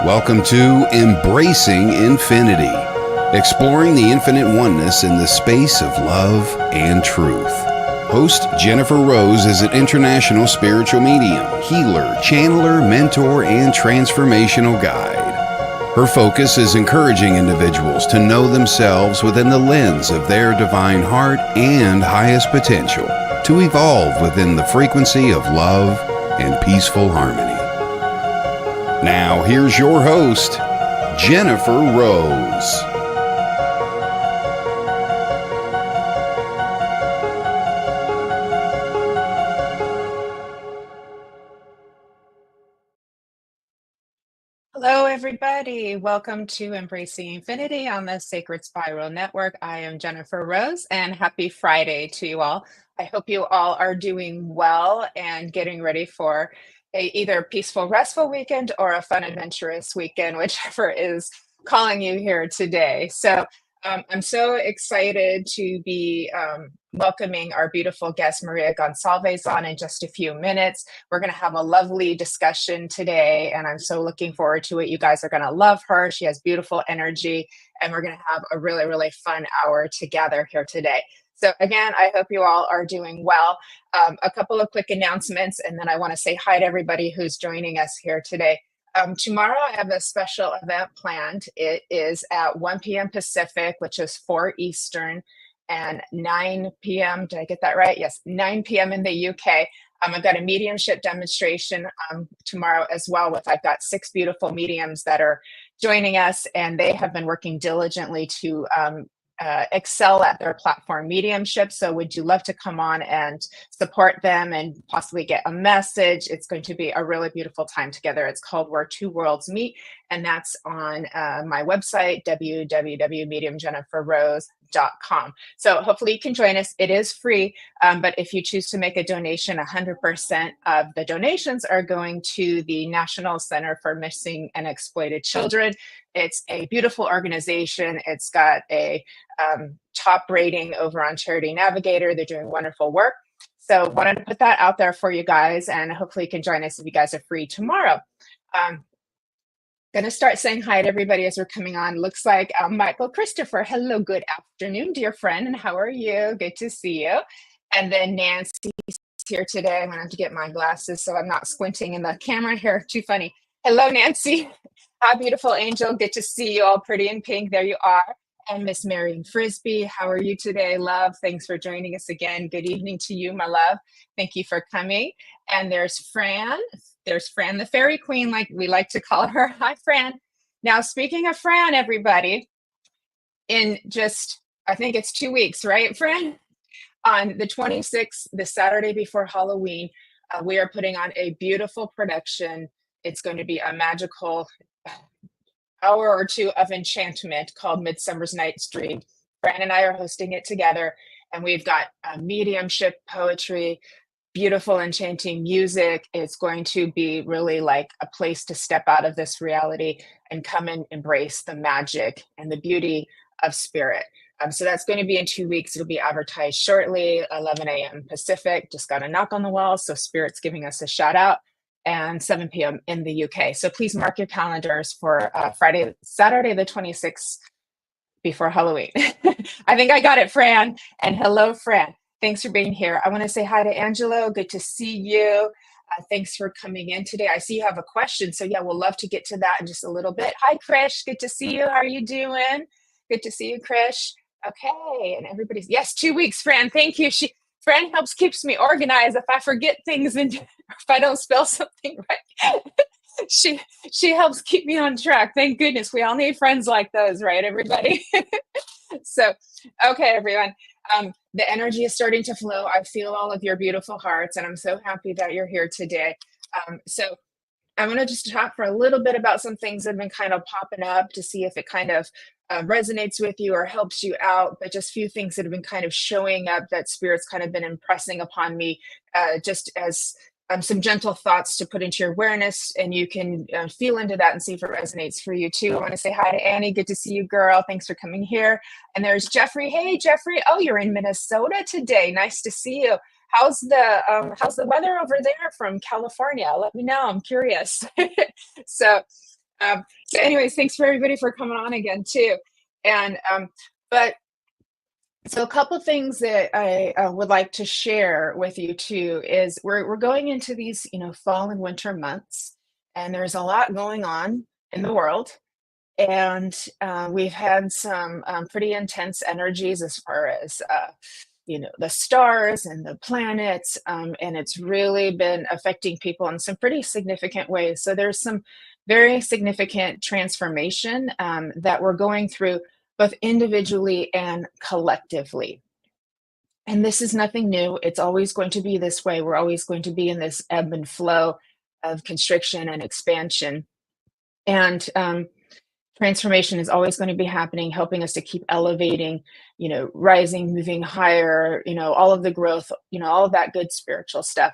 Welcome to Embracing Infinity, exploring the infinite oneness in the space of love and truth. Host Jennifer Rose is an international spiritual medium, healer, channeler, mentor, and transformational guide. Her focus is encouraging individuals to know themselves within the lens of their divine heart and highest potential, to evolve within the frequency of love and peaceful harmony. Now, here's your host, Jennifer Rose. Hello, everybody. Welcome to Embracing Infinity on the Sacred Spiral Network. I am Jennifer Rose, and happy Friday to you all. I hope you all are doing well and getting ready for either a peaceful, restful weekend or a fun, adventurous weekend, whichever is calling you here today. So I'm so excited to be welcoming our beautiful guest, Maria Goncalves, on in just a few minutes. We're going to have a lovely discussion today, and I'm so looking forward to it. You guys are going to love her. She has beautiful energy, and we're going to have a really, really fun hour together here today. So again, I hope you all are doing well. A couple of quick announcements, and then I want to say hi to everybody who's joining us here today. Tomorrow I have a special event planned. It is at 1 p.m. Pacific, which is 4 Eastern, and 9 p.m. Did I get that right? Yes, 9 p.m. in the UK. I've got a mediumship demonstration tomorrow as well. I've got 6 beautiful mediums that are joining us, and they have been working diligently to excel at their platform Mediumship. So would you love to come on and support them and possibly get a message? It's going to be a really beautiful time together. It's called Where Two Worlds Meet, and that's on my website, www.mediumjenniferrose.com. So hopefully you can join us. It is free, but if you choose to make a donation, 100% of the donations are going to the National Center for Missing and Exploited Children. It's a beautiful organization. It's got a top rating over on Charity Navigator. They're doing wonderful work. So wanted to put that out there for you guys, and hopefully you can join us if you guys are free tomorrow. Going to start saying hi to everybody as we're coming on. Looks like Michael Christopher. Hello, good afternoon, dear friend, and how are you? Good to see you. And then Nancy's here today. I'm going to have to get my glasses so I'm not squinting in the camera here. Too funny. Hello, Nancy. Hi, beautiful angel. Good to see you all pretty in pink. There you are. And Miss Marion Frisbee, how are you today, love? Thanks for joining us again. Good evening to you, my love. Thank you for coming. And there's Fran. There's Fran, the fairy queen, like we like to call her. Hi, Fran. Now, speaking of Fran, everybody, in just, I think it's 2 weeks, right, Fran? On the 26th, the Saturday before Halloween, we are putting on a beautiful production. It's going to be a magical hour or two of enchantment called Midsummer's Night's Dream. Fran and I are hosting it together, and we've got mediumship, poetry, beautiful enchanting music. It's going to be really like a place to step out of this reality and come and embrace the magic and the beauty of spirit. So that's going to be in 2 weeks. It'll be advertised shortly, 11 a.m. Pacific. Just got a knock on the wall, so Spirit's giving us a shout out. And 7 p.m. in the UK. So please mark your calendars for Saturday the 26th before Halloween. I think I got it, Fran. And hello, Fran. Thanks for being here. I want to say hi to Angelo. Good to see you. Thanks for coming in today. I see you have a question. So yeah, we'll love to get to that in just a little bit. Hi, Krish. Good to see you. How are you doing? Good to see you, Krish. Okay. And everybody's, yes, 2 weeks, Fran. Thank you. Fran keeps me organized. If I forget things and if I don't spell something right, she helps keep me on track. Thank goodness. We all need friends like those, right, everybody? So, okay, everyone. The energy is starting to flow. I feel all of your beautiful hearts, and I'm so happy that you're here today. So I'm going to just talk for a little bit about some things that have been kind of popping up to see if it kind of resonates with you or helps you out, but just a few things that have been kind of showing up that Spirit's kind of been impressing upon me, just as some gentle thoughts to put into your awareness, and you can feel into that and see if it resonates for you too. I want to say hi to Annie. Good to see you, girl. Thanks for coming here. And there's Jeffrey. Hey, Jeffrey. Oh, you're in Minnesota today. Nice to see you. How's the weather over there from California? Let me know. I'm curious. So So anyways, thanks for everybody for coming on again too. And but so a couple things that I would like to share with you too is we're going into these, fall and winter months, and there's a lot going on in the world. And we've had some pretty intense energies as far as the stars and the planets, and it's really been affecting people in some pretty significant ways. So there's some very significant transformation that we're going through both individually and collectively. And this is nothing new. It's always going to be this way. We're always going to be in this ebb and flow of constriction and expansion. And transformation is always going to be happening, helping us to keep elevating, rising, moving higher, all of the growth, all of that good spiritual stuff.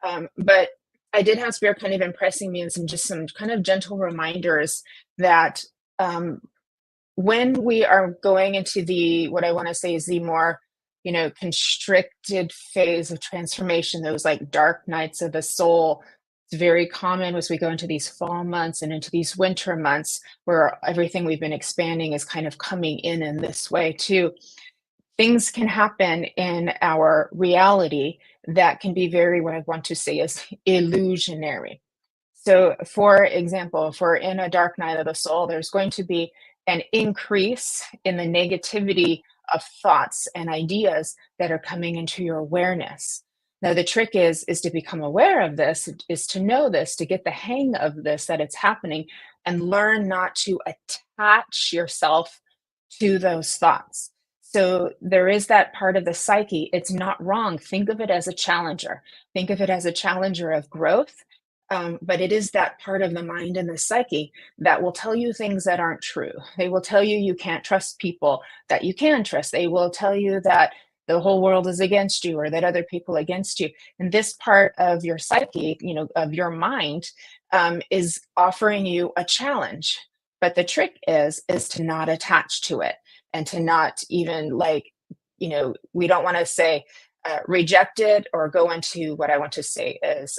But I did have Spirit kind of impressing me in some kind of gentle reminders that when we are going into what I want to say is the more, constricted phase of transformation, those like dark nights of the soul. It's very common as we go into these fall months and into these winter months where everything we've been expanding is kind of coming in this way too. Things can happen in our reality that can be very, what I want to say is illusionary. So for example, if we're in a dark night of the soul, there's going to be an increase in the negativity of thoughts and ideas that are coming into your awareness. Now, the trick is to become aware of this, is to know this, to get the hang of this, that it's happening, and learn not to attach yourself to those thoughts. So there is that part of the psyche. It's not wrong. Think of it as a challenger. Think of it as a challenger of growth. But it is that part of the mind and the psyche that will tell you things that aren't true. They will tell you can't trust people that you can trust. They will tell you that the whole world is against you or that other people against you. And this part of your psyche, of your mind, is offering you a challenge. But the trick is to not attach to it and to not even we don't want to say reject it or go into what I want to say is,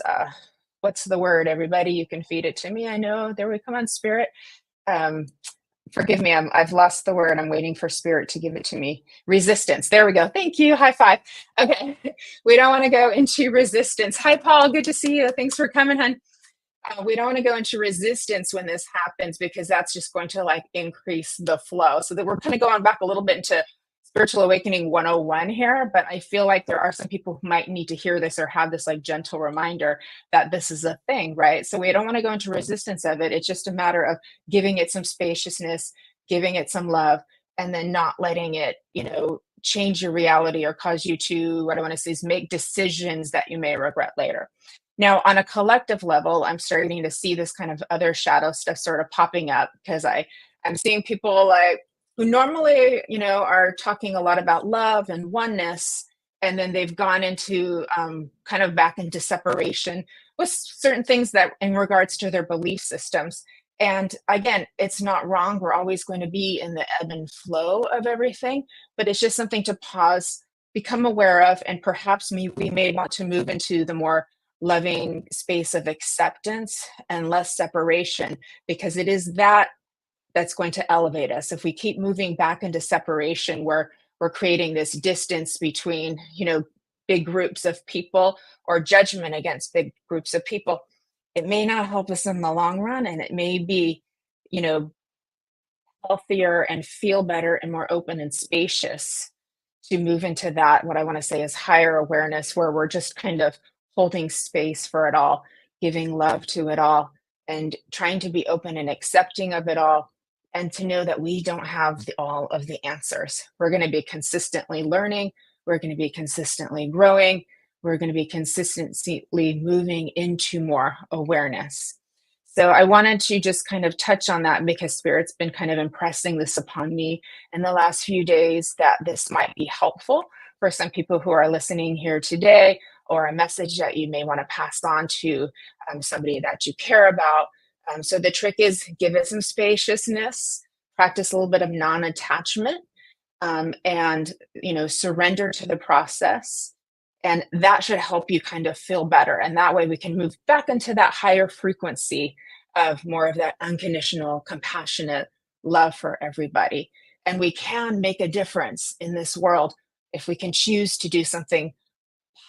what's the word, everybody? You can feed it to me. I know. There we come on, Spirit. Forgive me. I've lost the word. I'm waiting for Spirit to give it to me. Resistance. There we go. Thank you. High five. Okay. We don't want to go into resistance. Hi, Paul. Good to see you. Thanks for coming, hon. We don't want to go into resistance when this happens because that's just going to increase the flow. So that we're kind of going back a little bit into Spiritual Awakening 101 here, but I feel like there are some people who might need to hear this or have this gentle reminder that this is a thing, right? So we don't want to go into resistance of it. It's just a matter of giving it some spaciousness, giving it some love, and then not letting it, change your reality or cause you to, what I want to say is make decisions that you may regret later. Now, on a collective level, I'm starting to see this kind of other shadow stuff sort of popping up because I'm seeing people who normally, are talking a lot about love and oneness, and then they've gone into kind of back into separation with certain things that in regards to their belief systems. And again, it's not wrong. We're always going to be in the ebb and flow of everything, but it's just something to pause, become aware of, and perhaps we may want to move into the more loving space of acceptance and less separation, because it is that's going to elevate us. If we keep moving back into separation, where we're creating this distance between, big groups of people or judgment against big groups of people, it may not help us in the long run. And it may be, healthier and feel better and more open and spacious to move into that, what I want to say is higher awareness, where we're just kind of holding space for it all, giving love to it all, and trying to be open and accepting of it all, and to know that we don't have all of the answers. We're going to be consistently learning. We're going to be consistently growing. We're going to be consistently moving into more awareness. So I wanted to just kind of touch on that because Spirit's been kind of impressing this upon me in the last few days, that this might be helpful for some people who are listening here today, or a message that you may want to pass on to somebody that you care about. So the trick is give it some spaciousness, practice a little bit of non-attachment, and, surrender to the process. And that should help you kind of feel better. And that way we can move back into that higher frequency of more of that unconditional, compassionate love for everybody. And we can make a difference in this world if we can choose to do something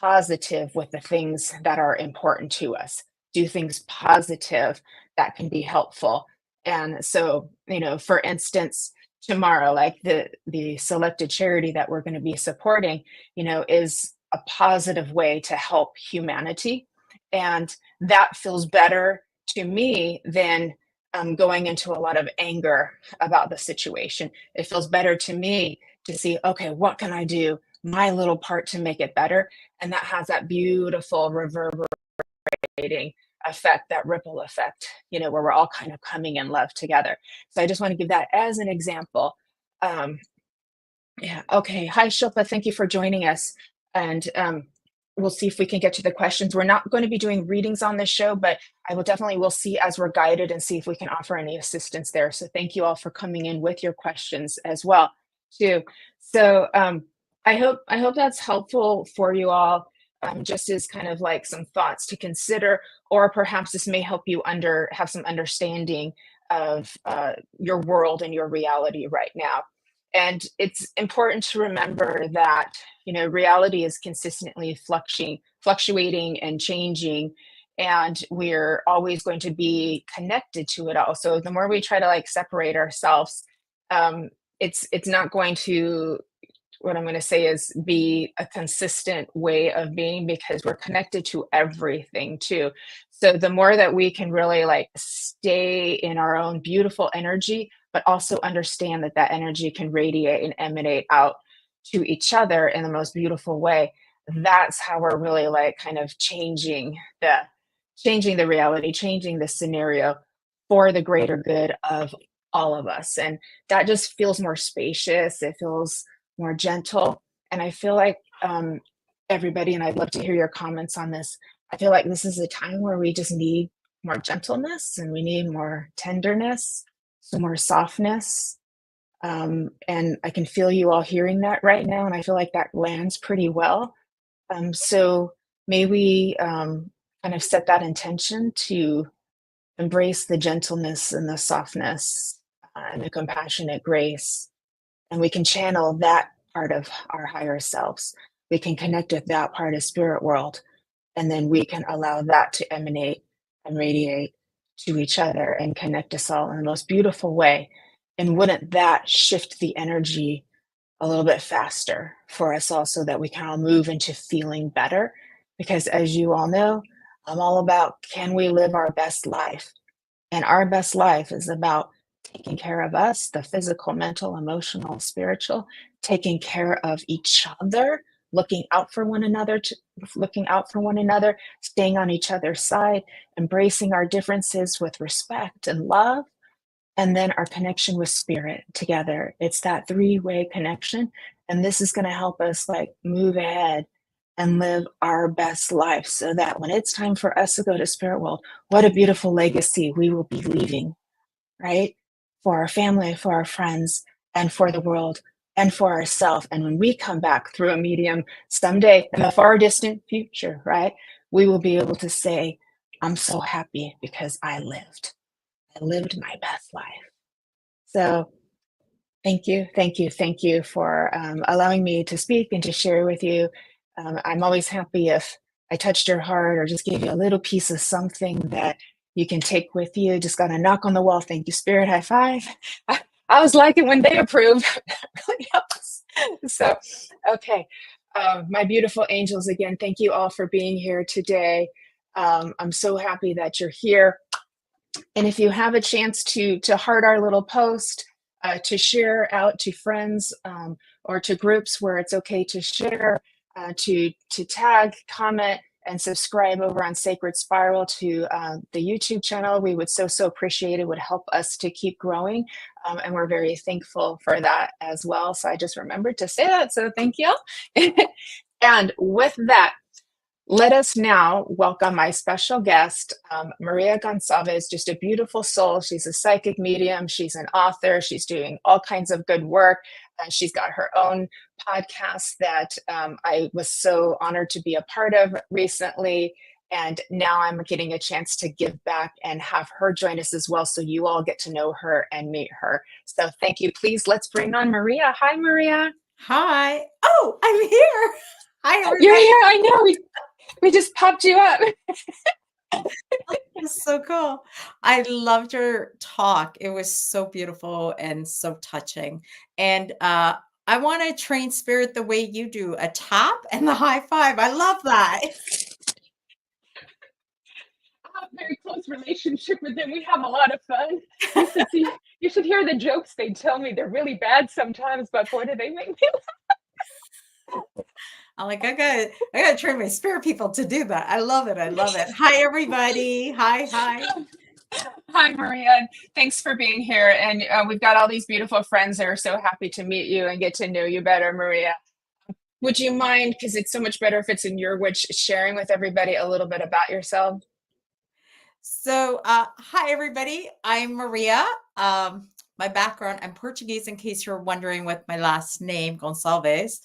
positive with the things that are important to us, do things positive that can be helpful. And so, for instance, tomorrow, like the selected charity that we're going to be supporting, is a positive way to help humanity. And that feels better to me than going into a lot of anger about the situation. It feels better to me to see, okay, what can I do? My little part to make it better. And that has that beautiful reverberating effect, that ripple effect, where we're all kind of coming in love together. So I just want to give that as an example. Yeah. Okay. Hi, Shilpa. Thank you for joining us. And we'll see if we can get to the questions. We're not going to be doing readings on this show, but we'll see as we're guided and see if we can offer any assistance there. So thank you all for coming in with your questions as well, too. So I hope that's helpful for you all, just as kind of like some thoughts to consider, or perhaps this may help you have some understanding of your world and your reality right now. And it's important to remember that, reality is consistently fluctuating and changing, and we're always going to be connected to it all. So the more we try to like separate ourselves, it's not going to, what I'm going to say is, be a consistent way of being, because we're connected to everything too. So the more that we can really like stay in our own beautiful energy, but also understand that that energy can radiate and emanate out to each other in the most beautiful way, that's how we're really like kind of changing the reality, changing the scenario for the greater good of all of us. And that just feels more spacious. It feels more gentle. And I feel like everybody, and I'd love to hear your comments on this, I feel like this is a time where we just need more gentleness, and we need more tenderness, some more softness. And I can feel you all hearing that right now. And I feel like that lands pretty well. So may we kind of set that intention to embrace the gentleness and the softness and the compassionate grace. And we can channel that part of our higher selves. We can connect with that part of spirit world. And then we can allow that to emanate and radiate to each other and connect us all in the most beautiful way. And wouldn't that shift the energy a little bit faster for us all, so that we can all move into feeling better? Because as you all know, I'm all about, can we live our best life? And our best life is about taking care of us, the physical, mental, emotional, spiritual, taking care of each other, looking out for one another, staying on each other's side, embracing our differences with respect and love, and then our connection with spirit together. It's that three-way connection. And this is going to help us like move ahead and live our best life, so that when it's time for us to go to spirit world, what a beautiful legacy we will be leaving, right? For our family, for our friends, and for the world, and for ourselves. And when we come back through a medium someday in the far distant future, right, we will be able to say, I'm so happy because I lived my best life. So thank you for allowing me to speak and to share with you. I'm always happy if I touched your heart or just gave you a little piece of something that you can take with you. Just got a knock on the wall. Thank you, Spirit. High five. I was like it when they approved. It really helps. So, okay. My beautiful angels, again, thank you all for being here today. I'm so happy that you're here. And if you have a chance to heart our little post, to share out to friends, or to groups where it's okay to share, to tag, comment, and subscribe over on Sacred Spiral to the YouTube channel, we would so appreciate it. Would help us to keep growing, and we're very thankful for that as well. So I just remembered to say that, so thank you. And with that, let us now welcome my special guest, Maria Goncalves, just a beautiful soul. She's a psychic medium. She's an author. She's doing all kinds of good work. She's got her own podcast that I was so honored to be a part of recently. And now I'm getting a chance to give back and have her join us as well. So you all get to know her and meet her. So thank you. Please, let's bring on Maria. Hi, Maria. Hi. Oh, I'm here. Hi, everybody. You're here. I know. We just popped you up. That's so cool. I loved your talk. It was so beautiful and so touching. And I want to train spirit the way you do, a tap and the high five. I love that. I have a very close relationship with them. We have a lot of fun. You should hear the jokes they tell me. They're really bad sometimes, but boy, do they make me laugh. I'm like, I gotta train my spirit people to do that. I love it. I love it. Hi, everybody. Hi. Hi, Maria. And thanks for being here. And we've got all these beautiful friends that are so happy to meet you and get to know you better, Maria. Would you mind, because it's so much better if it's in your words, sharing with everybody a little bit about yourself? So, hi, everybody. I'm Maria. My background, I'm Portuguese, in case you're wondering, with my last name, Goncalves.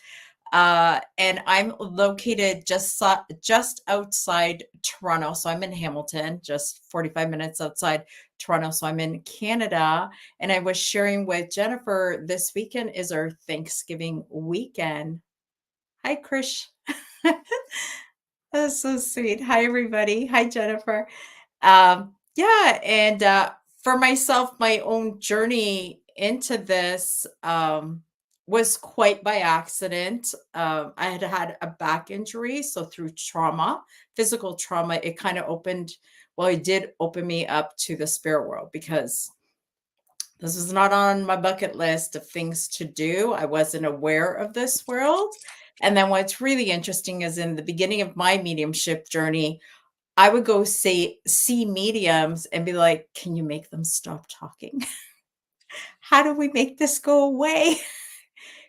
And I'm located just outside Toronto. So I'm in Hamilton, just 45 minutes outside Toronto. So I'm in Canada. And I was sharing with Jennifer, this weekend is our Thanksgiving weekend. Hi, Krish. That's so sweet. Hi, everybody. Hi, Jennifer. Yeah. And for myself, my own journey into this, was quite by accident. I had a back injury. So through trauma, physical trauma, it kind of it did open me up to the spirit world, because this was not on my bucket list of things to do. I wasn't aware of this world. And then what's really interesting is, in the beginning of my mediumship journey, I would go see mediums and be like, can you make them stop talking? How do we make this go away?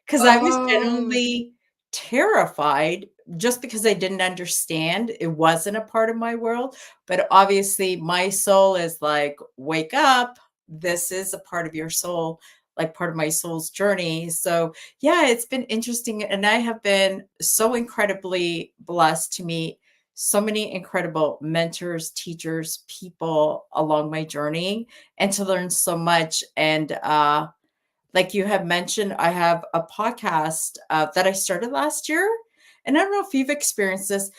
Because I was genuinely terrified, just because I didn't understand. It wasn't a part of my world. But obviously my soul is like, wake up. This is a part of your soul, like part of my soul's journey. So yeah, it's been interesting. And I have been so incredibly blessed to meet so many incredible mentors, teachers, people along my journey, and to learn so much. And like you have mentioned, I have a podcast that I started last year. And I don't know if you've experienced this,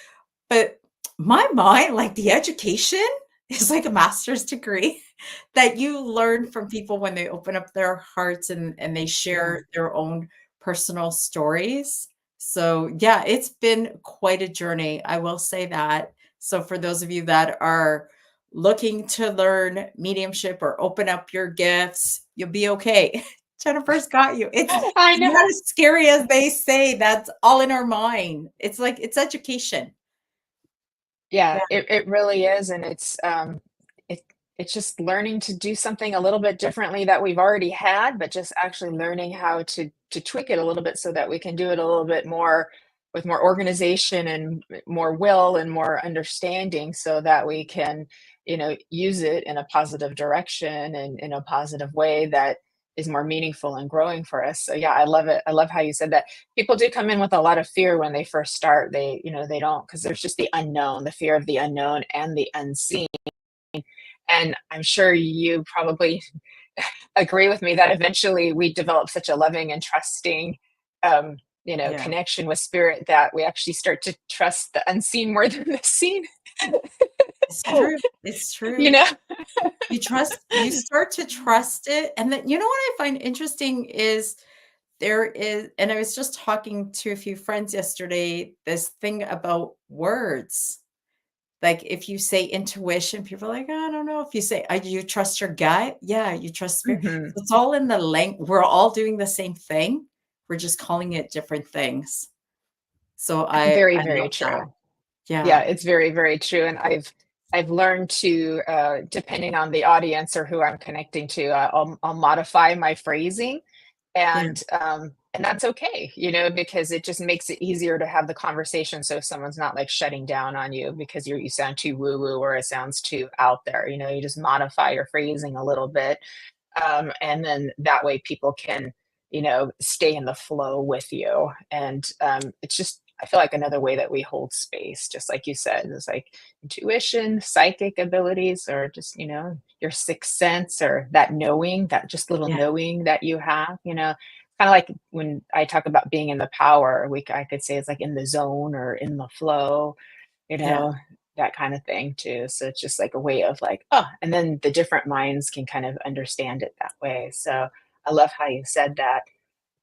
but my mind, like the education is like a master's degree that you learn from people when they open up their hearts and they share their own personal stories. So yeah, it's been quite a journey. I will say that. So for those of you that are looking to learn mediumship or open up your gifts, you'll be okay. Jennifer's got you. It's I know. not as scary as they say. That's all in our mind. It's like, it's education. Yeah, it really is. And it's just learning to do something a little bit differently that we've already had, but just actually learning how to tweak it a little bit so that we can do it a little bit more with more organization and more will and more understanding, so that we can, use it in a positive direction and in a positive way that is more meaningful and growing for us. So yeah, I love it. I love how you said that. People do come in with a lot of fear when they first start. They don't, because there's just the unknown, the fear of the unknown and the unseen. And I'm sure you probably agree with me that eventually we develop such a loving and trusting, Yeah. connection with spirit, that we actually start to trust the unseen more than the seen. It's true. It's true. You start to trust it. And then, what I find interesting is, and I was just talking to a few friends yesterday, this thing about words. Like, if you say intuition, people are like, I don't know. If you say, you trust your gut? Yeah, you trust spirit. Mhm. So it's all in the language. We're all doing the same thing. We're just calling it different things. So Very, I very love true. that. Yeah. Yeah, it's very, very true. And I've learned to, depending on the audience or who I'm connecting to, I'll modify my phrasing, Yeah. and that's okay, because it just makes it easier to have the conversation. So someone's not like shutting down on you because you sound too woo woo, or it sounds too out there. You just modify your phrasing a little bit, and then that way people can, stay in the flow with you. And it's just I feel like another way that we hold space, just like you said, is like intuition, psychic abilities, or just, your sixth sense, or that knowing, that just little Yeah. knowing that you have, kind of like when I talk about being in the power, I could say it's like in the zone or in the flow, you Yeah. know, that kind of thing too. So it's just like a way of like, oh, and then the different minds can kind of understand it that way. So I love how you said that.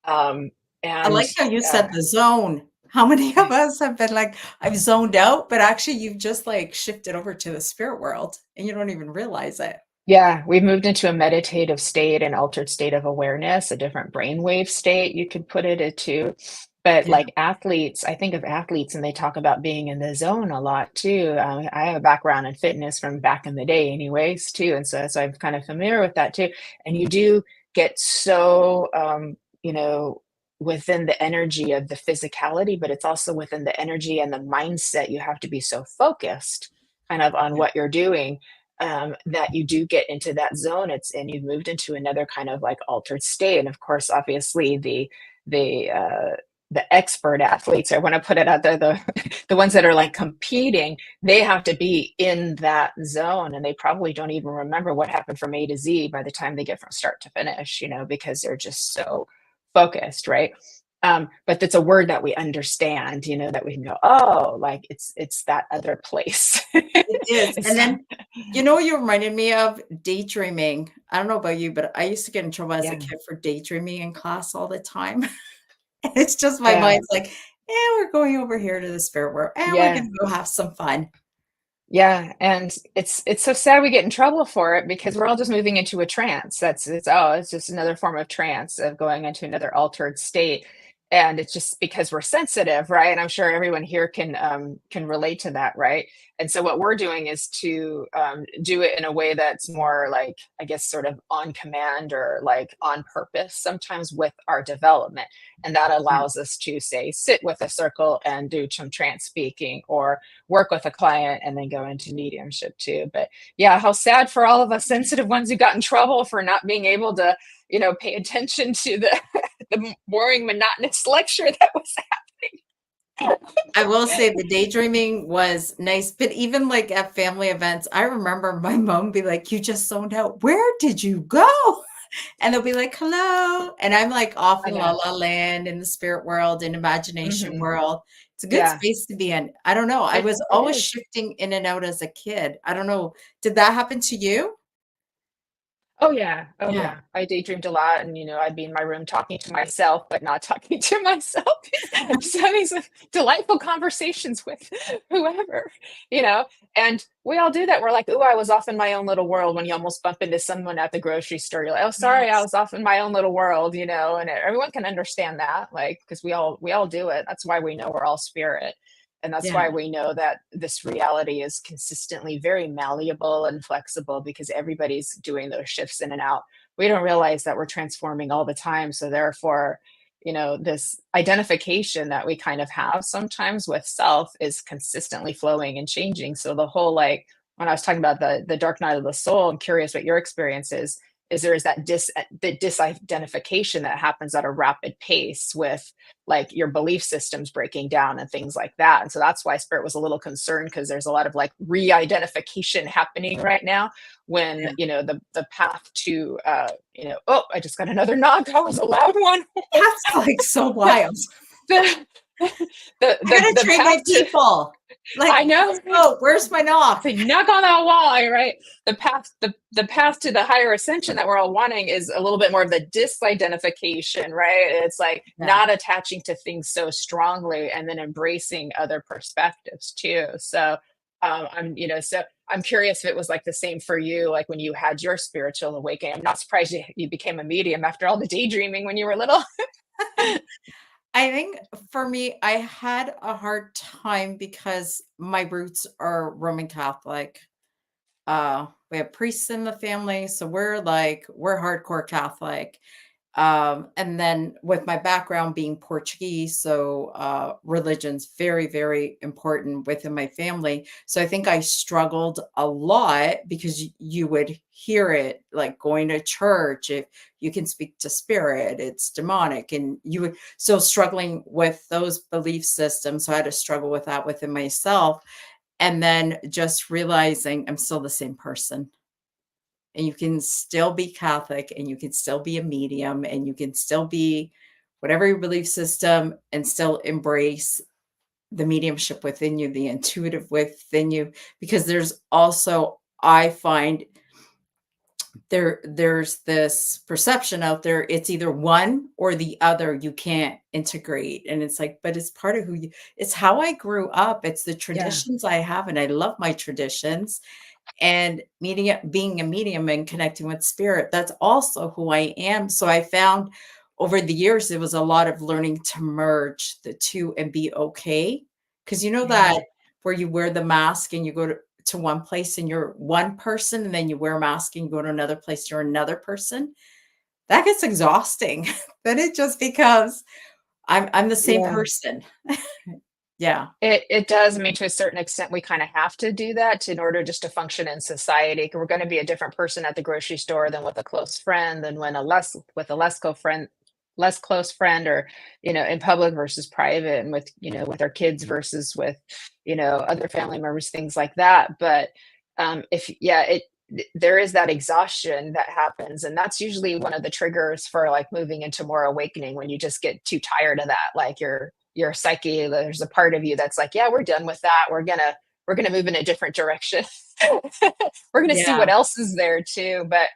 Um, I and like how you uh, said the zone. How many of us have been like, I've zoned out, but actually you've just like shifted over to the spirit world and you don't even realize it. yeah, we've moved into a meditative state, an altered state of awareness, a different brainwave state, you could put it into. But Yeah. like athletes, I think of athletes and they talk about being in the zone a lot too. I have a background in fitness from back in the day, anyways, too. And so I'm kind of familiar with that too. And you do get so, within the energy of the physicality, but it's also within the energy and the mindset. You have to be so focused kind of on Yeah. what you're doing, that you do get into that zone. And you've moved into another kind of like altered state. And of course, obviously, the expert athletes, I want to put it out there, the ones that are like competing, they have to be in that zone, and they probably don't even remember what happened from A to Z by the time they get from start to finish, because they're just so focused, right? But that's a word that we understand, that we can go, oh, like it's that other place. It is. It's And that, then, you reminded me of daydreaming. I don't know about you, but I used to get in trouble as a yeah, kid for daydreaming in class all the time. And it's just my yeah, mind's like, we're going over here to the spirit world and we're yeah. going to go have some fun. Yeah, and it's so sad we get in trouble for it because we're all just moving into a trance. It's just another form of trance, of going into another altered state. And it's just because we're sensitive, right? And I'm sure everyone here can relate to that, right? And so what we're doing is to do it in a way that's more like, I guess, sort of on command or like on purpose, sometimes with our development. And that Yeah. allows us to say, sit with a circle and do some trance speaking, or work with a client and then go into mediumship too. But yeah, how sad for all of us sensitive ones who got in trouble for not being able to, pay attention to the the boring, monotonous lecture that was happening. I will say the daydreaming was nice, but even like at family events, I remember my mom be like, "You just zoned out. Where did you go?" And they'll be like, "Hello." And I'm like off I in La know. La Land, in the spirit world, in imagination Hmm. world. It's a good Yeah, space to be in. I don't know. I was it always is. shifting in and out as a kid. I don't know. Did that happen to you? Oh yeah. Oh Yeah. yeah. I daydreamed a lot, and I'd be in my room talking to myself, but not talking to myself. Just having some delightful conversations with whoever, you know. And we all do that. We're like, "Ooh, I was off in my own little world." When you almost bump into someone at the grocery store, you're like, "Oh, sorry, I Yes. was off in my own little world," And everyone can understand that, like, because we all do it. That's why we know we're all spirit. And that's Yeah. why we know that this reality is consistently very malleable and flexible, because everybody's doing those shifts in and out. We don't realize that we're transforming all the time. So, therefore, this identification that we kind of have sometimes with self is consistently flowing and changing. So, the whole, like, when I was talking about the dark night of the soul, I'm curious what your experience is there is that the disidentification that happens at a rapid pace with like your belief systems breaking down and things like that. And so that's why spirit was a little concerned, because there's a lot of like re-identification happening right now, when Yeah. the path to oh, I just got another knock. That was a loud one. That's like so wild. the, I gotta the train my path to people. Like, I know. let's go. Where's my knock? Say, knock on that wall, right? The path to the higher ascension that we're all wanting is a little bit more of the disidentification, right? It's like Yeah. not attaching to things so strongly, and then embracing other perspectives too. So I'm curious if it was like the same for you, like when you had your spiritual awakening. I'm not surprised you became a medium after all the daydreaming when you were little. I think for me, I had a hard time because my roots are Roman Catholic. We have priests in the family, so we're hardcore Catholic. And then with my background being Portuguese, so religion's very, very important within my family. So I think I struggled a lot because you would hear it like going to church. If you can speak to spirit, it's demonic. And you would, so struggling with those belief systems. So I had to struggle with that within myself. And then just realizing I'm still the same person. And you can still be Catholic, and you can still be a medium, and you can still be whatever your belief system, and still embrace the mediumship within you, the intuitive within you, because there's also, I find there's this perception out there, it's either one or the other, you can't integrate. And it's like, but it's part of who you, it's how I grew up, it's the Yeah. traditions I have, and I love my traditions. And being a medium and connecting with spirit, that's also who I am. So I found over the years, it was a lot of learning to merge the two and be okay. Because you know Yeah. that where you wear the mask and you go to one place and you're one person, and then you wear a mask and you go to another place, you're another person. That gets exhausting. Then it just becomes, I'm the same Yeah. person. Yeah. It does. I mean, to a certain extent, we kind of have to do that in order just to function in society. We're going to be a different person at the grocery store than with a close friend, than when a less with a less close friend, or in public versus private, and with with our kids versus with other family members, things like that. But if yeah, there is that exhaustion that happens, and that's usually one of the triggers for like moving into more awakening, when you just get too tired of that, like your psyche, there's a part of you that's like, yeah, we're done with that, we're gonna move in a different direction. We're gonna see what Yeah. else is there too. But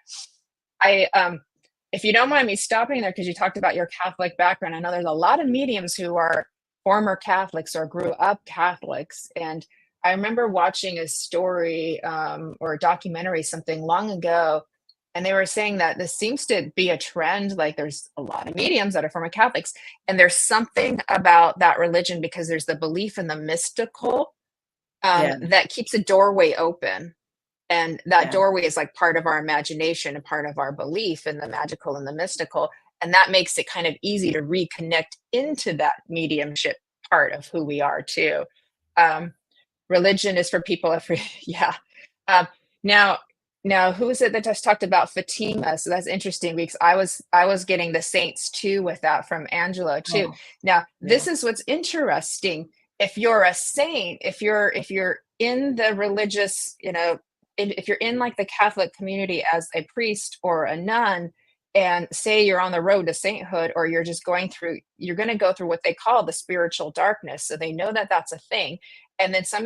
I if you don't mind me stopping there, because you talked about your Catholic background, I know there's a lot of mediums who are former Catholics or grew up Catholics. And I remember watching a story, or a documentary something long ago, and they were saying that this seems to be a trend. Like, there's a lot of mediums that are former Catholics, and there's something about that religion, because there's the belief in the mystical, Yeah. that keeps a doorway open. And that Yeah. doorway is like part of our imagination and part of our belief in the magical and the mystical. And that makes it kind of easy to reconnect into that mediumship part of who we are too. Um, Religion is for people every, yeah. Um, now, who is it that just talked about Fatima? So that's interesting, because I was getting the saints too with that from Angela too. Oh, Now, yeah. this is what's interesting. If you're a saint, if you're in the religious, if you're in like the Catholic community as a priest or a nun, and say you're on the road to sainthood, or you're just going through, you're going to go through what they call the spiritual darkness. So they know that that's a thing. And then some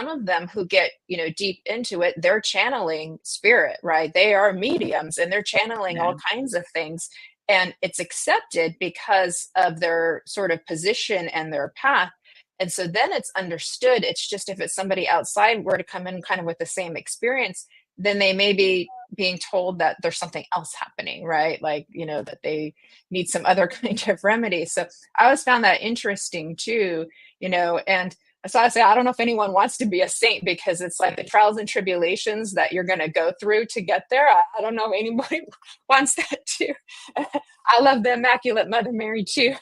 of them who get deep into it, they're channeling spirit, right? They are mediums, and they're channeling Yeah. all kinds of things, and it's accepted because of their sort of position and their path. And so then it's understood. It's just, if it's somebody outside were to come in kind of with the same experience, then they may be being told that there's something else happening, right? Like, that they need some other kind of remedy. So I always found that interesting too. And so I say, I don't know if anyone wants to be a saint, because it's like the trials and tribulations that you're going to go through to get there. I don't know if anybody wants that too. I love the Immaculate Mother Mary too.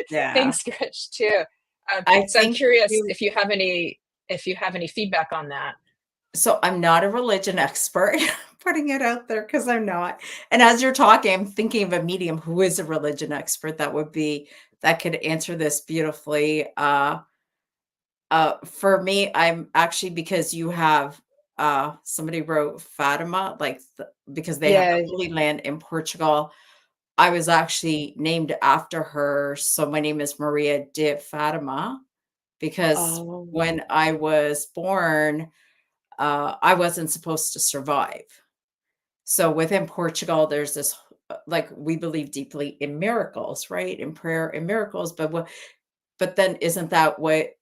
Yeah. Thanks, Grish, too. I So I'm think curious you, if you have any feedback on that. so I'm not a religion expert, putting it out there because I'm not. And as you're talking, I'm thinking of a medium who is a religion expert that could answer this beautifully. For me, I'm actually, because you have somebody wrote Fatima, like because they have the Yeah. Holy Land in Portugal. I was actually named after her, so my name is Maria de Fatima, because Oh. when I was born, I wasn't supposed to survive. So within Portugal, there's this, like, we believe deeply in miracles, right? In prayer and miracles, but then isn't that what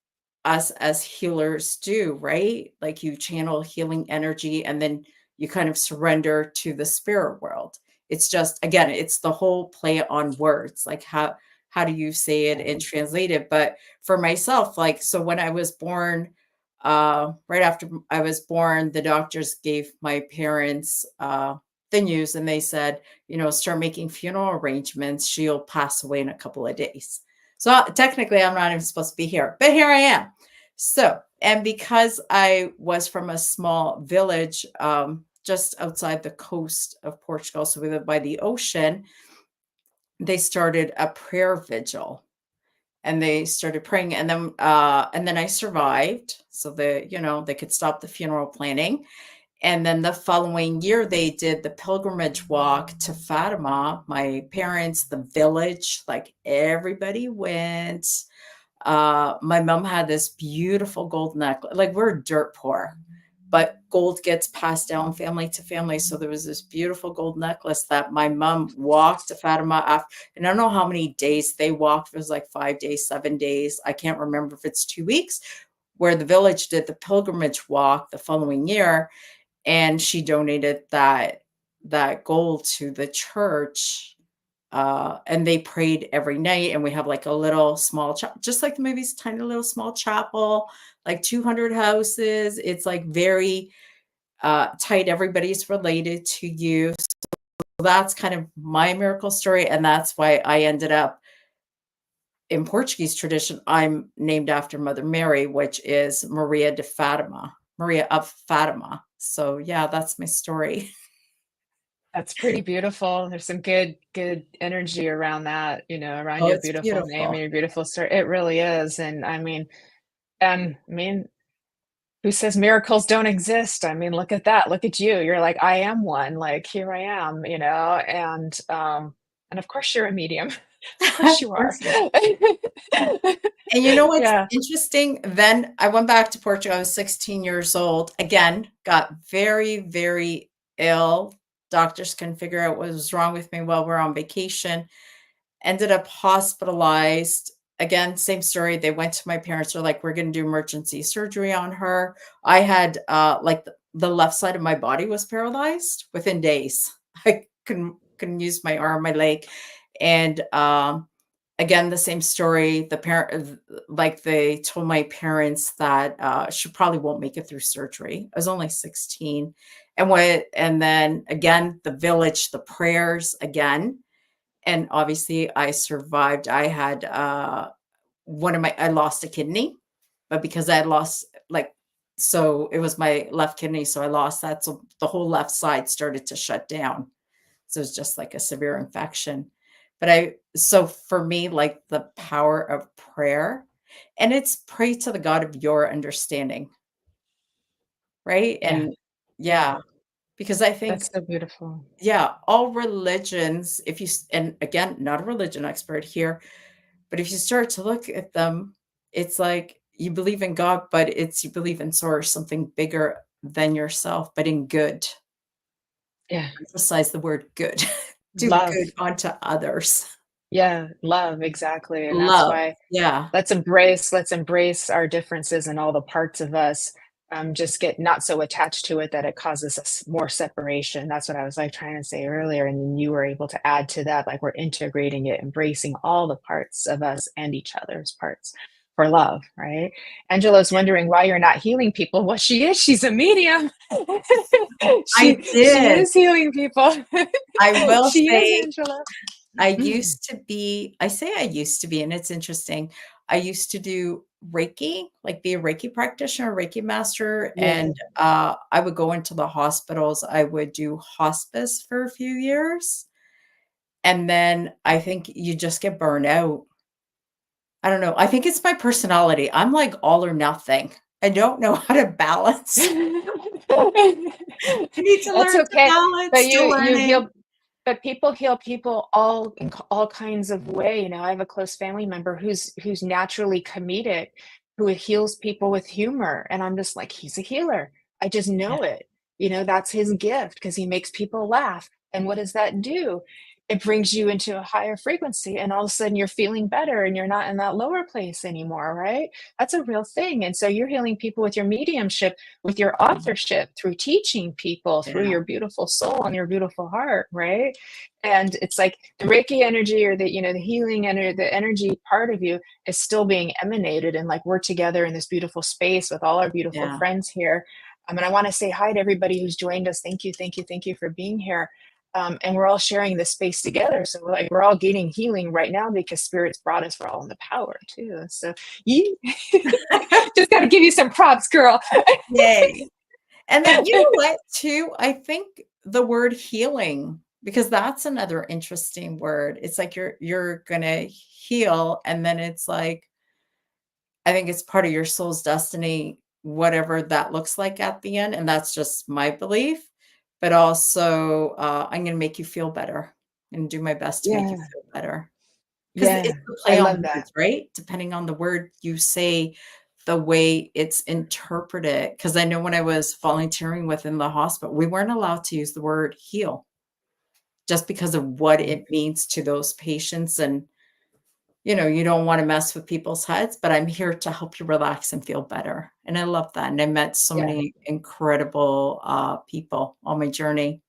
us as healers do, right? Like, you channel healing energy and then you kind of surrender to the spirit world. It's just, again, it's the whole play on words, like how do you say it and translate it? But for myself, like, so when I was born, right after I was born, the doctors gave my parents the news and they said, start making funeral arrangements. She'll pass away in a couple of days. So technically I'm not even supposed to be here, but here I am. So, and because I was from a small village, just outside the coast of Portugal, so we live by the ocean, they started a prayer vigil and they started praying, and then I survived. So they could stop the funeral planning. And then the following year, they did the pilgrimage walk to Fatima. My parents, the village, like everybody went. My mom had this beautiful gold necklace. Like, we're dirt poor, but gold gets passed down family to family. So there was this beautiful gold necklace that my mom walked to Fatima after. And I don't know how many days they walked. It was like 5 days, 7 days. I can't remember if it's 2 weeks, where the village did the pilgrimage walk the following year. And she donated that gold to the church. And they prayed every night, and we have like a little small just like the movies, tiny little small chapel, like 200 houses. It's like very tight. Everybody's related to you. So that's kind of my miracle story. And that's why I ended up in Portuguese tradition. I'm named after Mother Mary, which is Maria of Fatima. So yeah, that's my story. That's pretty beautiful. There's some good energy around that, around Oh, your it's beautiful name and beautiful. your beautiful story. It really is. And I mean, who says miracles don't exist? I mean, look at that. Look at you. You're like, I am one. Like, here I am, and of course you're a medium. Of course you are. And you know what's Yeah. interesting? Then I went back to Portugal. I was 16 years old. Again, got very, very ill. Doctors couldn't figure out what was wrong with me while we're on vacation. Ended up hospitalized. Again, same story. They went to my parents. They're like, we're going to do emergency surgery on her. I had like the left side of my body was paralyzed within days. I couldn't use my arm, my leg. And again, the same story. The parent, like, they told my parents that she probably won't make it through surgery. I was only 16. And then again, the village, the prayers again. And obviously I survived. I had I lost a kidney, but because I had lost, so it was my left kidney. So I lost that. So the whole left side started to shut down. So it's just like a severe infection. So for me, like, the power of prayer, and it's pray to the God of your understanding. Right. Yeah. And yeah, because I think, That's so beautiful. yeah, all religions, and again, not a religion expert here, but if you start to look at them, it's like you believe in God, but you believe in source, something bigger than yourself, but in good. Yeah. Emphasize the word good. Do Love. good onto others. Yeah. Love. Exactly. And that's Love. why Yeah. let's embrace our differences and all the parts of us. Just get not so attached to it that it causes us more separation. That's what I was like trying to say earlier. And then you were able to add to that, like, we're integrating it, embracing all the parts of us and each other's parts for love, right? Angela's wondering why you're not healing people. Well, she is. She's a medium. I She did. is healing people. I will She is, say, Angela. I used to be, and it's interesting. I used to do Reiki, like be a Reiki practitioner, Reiki master. Yeah. And I would go into the hospitals. I would do hospice for a few years. And then I think you just get burned out. I don't know. I think it's my personality. I'm like all or nothing. I don't know how to balance. I need to That's learn to okay. balance. But Still you learning. heal, but people heal people all in all kinds of way. I have a close family member who's naturally comedic, who heals people with humor, and I'm just like, he's a healer. I just Yeah. know it. That's his gift because he makes people laugh. And what does that do? It brings you into a higher frequency, and all of a sudden you're feeling better and you're not in that lower place anymore, right? That's a real thing. And so you're healing people with your mediumship, with your authorship, through teaching people, through Yeah. your beautiful soul and your beautiful heart, right? And it's like the Reiki energy, or the healing energy, the energy part of you is still being emanated. And like, we're together in this beautiful space with all our beautiful Yeah. friends here. And I want to say hi to everybody who's joined us. Thank you, thank you, thank you for being here. And we're all sharing this space together. So we're all getting healing right now because Spirit's brought us. We're all in the power too. So you just got to give you some props, girl. Yay. And then, you know what, too? I think the word healing, because that's another interesting word. It's like you're gonna heal, and then it's like, I think it's part of your soul's destiny, whatever that looks like at the end, and that's just my belief. But also, I'm gonna make you feel better and do my best to make you Yeah. feel better. Because Yeah. it's a I play on love that. words, right? Depending on the word you say, the way it's interpreted. Because I know when I was volunteering within the hospital, we weren't allowed to use the word heal just because of what it means to those patients. And, you don't want to mess with people's heads, but I'm here to help you relax and feel better. And I love that. And I met so Yeah. many incredible people on my journey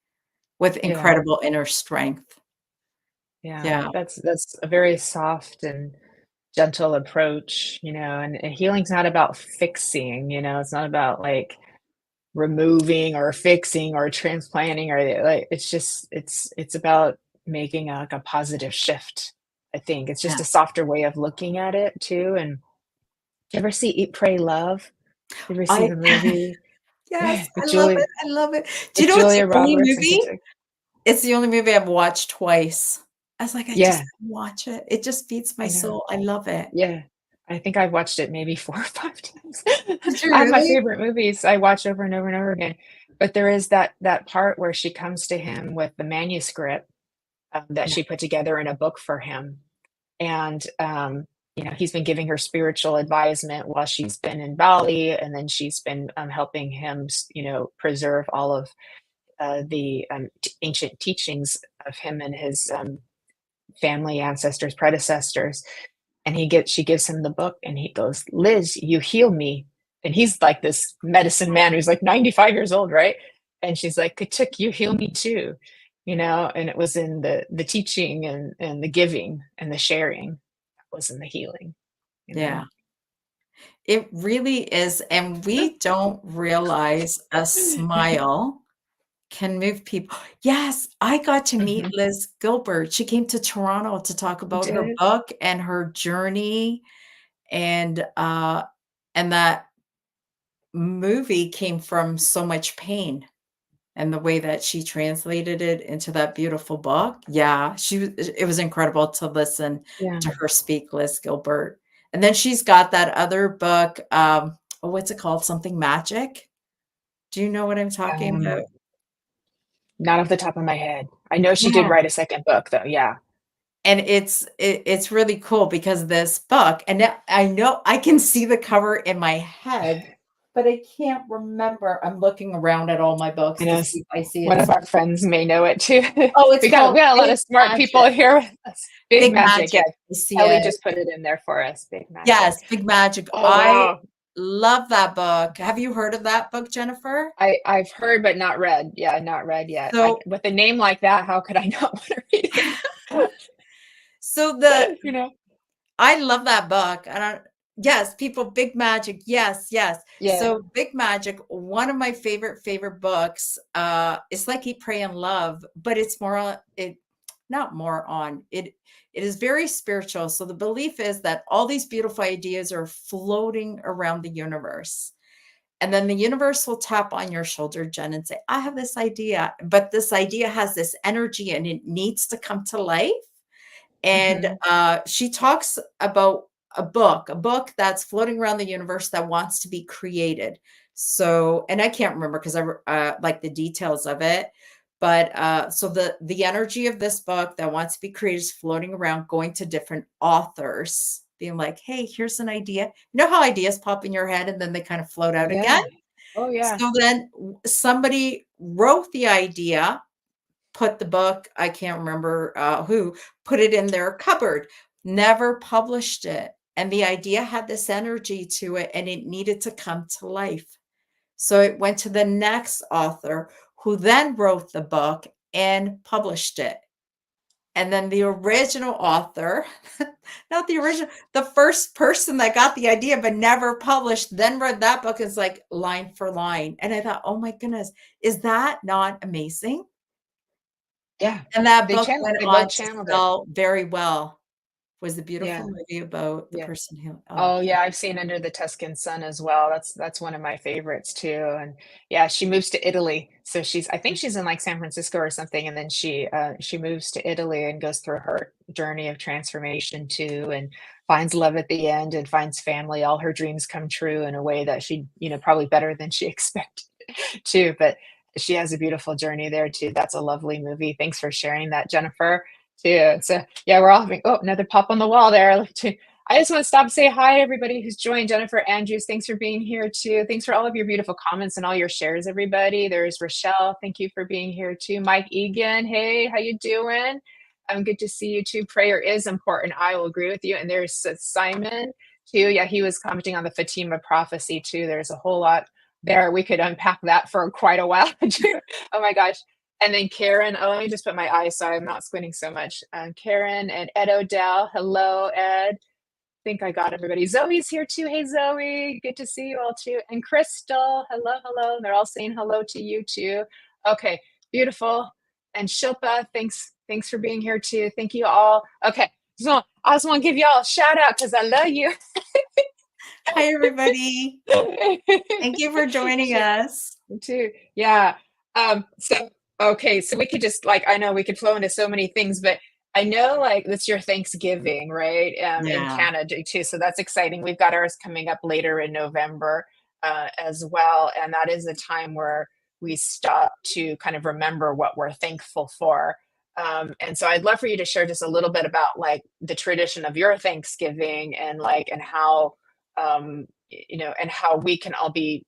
with Yeah. incredible inner strength. Yeah. Yeah. That's a very soft and gentle approach, and healing's not about fixing, it's not about like removing or fixing or transplanting or like it's about making like a positive shift. I think it's just a Yes. softer way of looking at it too. And do you ever see Eat, Pray, Love? You ever see I the movie Yes, with I love Julie it, I love it. Do you with know it's the Julia only Roberts and movie it's the only movie I've watched twice. I was like, "I just yeah, watch it." It just feeds my I know. soul. I love it. Yeah. I think I've watched it maybe 4 or 5 times. Did you I have my really? favorite movies I watch over and over and over again, but there is that part where she comes to him with the manuscript, that Yeah, she put together in a book for him, and, he's been giving her spiritual advisement while she's been in Bali, and then she's been, helping him preserve all of, the, ancient teachings of him and his, family ancestors, predecessors. And she gives him the book and he goes, "Liz, you heal me." And he's like this medicine man who's like 95 years old, right? And she's like, "Kachuk, you heal me too." And it was in the teaching and the giving and the sharing. That was in the healing. yeah. It really is, and we don't realize a smile can move people. Yes, I got to meet Mhm. Liz Gilbert. She came to Toronto to talk You about her did? book and her journey, and that movie came from so much pain. And the way that she translated it into that beautiful book, yeah, it was incredible to listen Yeah. to her speak, Liz Gilbert. And then she's got that other book, oh, what's it called? Something Magic? Do you know what I'm talking about? Um, Not off the top of my head. I know she did Yeah. write a second book though. Yeah. And it's really cool because this book and now I know I can see the cover in my head, but I can't remember. I'm looking around at all my I books know to see if I see one it. of our friends may know it too. Oh, it's We called got a lot Big of smart people Magic. here with us. Big Big Magic, yeah. Magic. I see Ellie it. just put it in there for us. Big Magic. Yes, Big Magic. Oh I wow. love that book. Have you heard of that book, Jennifer? I've heard but not read. Yeah, not read yet. So With a name like that, how could I not want to read so it? I love that book. I don't Yes, people, Big Magic. Yes, yes. Yeah. So Big Magic, one of my favorite books, it's like Eat, Pray, and Love, but it's more on it not more on it is very spiritual. So the belief is that all these beautiful ideas are floating around the universe. And then the universe will tap on your shoulder, Jen, and say, I have this idea, but this idea has this energy and it needs to come to life. And Mhm. she talks about a book that's floating around the universe that wants to be created. So, and I can't remember because like the details of it, but so the energy of this book that wants to be created is floating around, going to different authors, being like, "Hey, here's an idea." You know how ideas pop in your head and then they kind of float out again. Yeah. Oh yeah. So then somebody wrote the idea, put the book, I can't remember who, put it in their cupboard, never published it. And the idea had this energy to it and it needed to come to life. So it went to the next author who then wrote the book and published it. And then the original author, not the original, the first person that got the idea but never published, then read that book is like line for line. And I thought, oh my goodness, is that not amazing? Yeah. And that They book went both on to channeled it. sell very well. Was a Yeah. beautiful movie about the Yeah. person who Oh yeah, I've seen Under the Tuscan Sun as well. That's one of my favorites too. And yeah, she moves to Italy. So I think she's in like San Francisco or something, and then she moves to Italy and goes through her journey of transformation too, and finds love at the end and finds family. All her dreams come true in a way that she, probably better than she expected too. But she has a beautiful journey there too. That's a lovely movie. Thanks for sharing that, Jennifer. Too. So yeah, we're all having another pop on the wall there. I just want to stop and say hi to everybody who's joined. Jennifer Andrews, thanks for being here too. Thanks for all of your beautiful comments and all your shares, everybody. There's Rochelle. Thank you for being here too. Mike Egan, hey, how you doing? Good to see you too. Prayer is important. I will agree with you. And there's Simon too. Yeah, he was commenting on the Fatima prophecy too. There's a whole lot there. We could unpack that for quite a while too. Oh my gosh. And then Karen, let me just put my eyes so I'm not squinting so much. Karen and Ed Odell. Hello, Ed. Think I got everybody. Zoe's here too. Hey, Zoe. Good to see you all too. And Crystal. Hello. They're all saying hello to you too. Okay, beautiful. And Shilpa, thanks for being here too. Thank you all. Okay, so I just want to give you all a shout out because I love you. Hi, everybody. Thank you for joining us. Too. Yeah. So we could just I know we could flow into so many things, but I know it's your Thanksgiving, right? In Canada too. So that's exciting. We've got ours coming up later in November as well. And that is a time where we stop to kind of remember what we're thankful for. And so I'd love for you to share just a little bit about the tradition of your Thanksgiving and how, and how we can all be,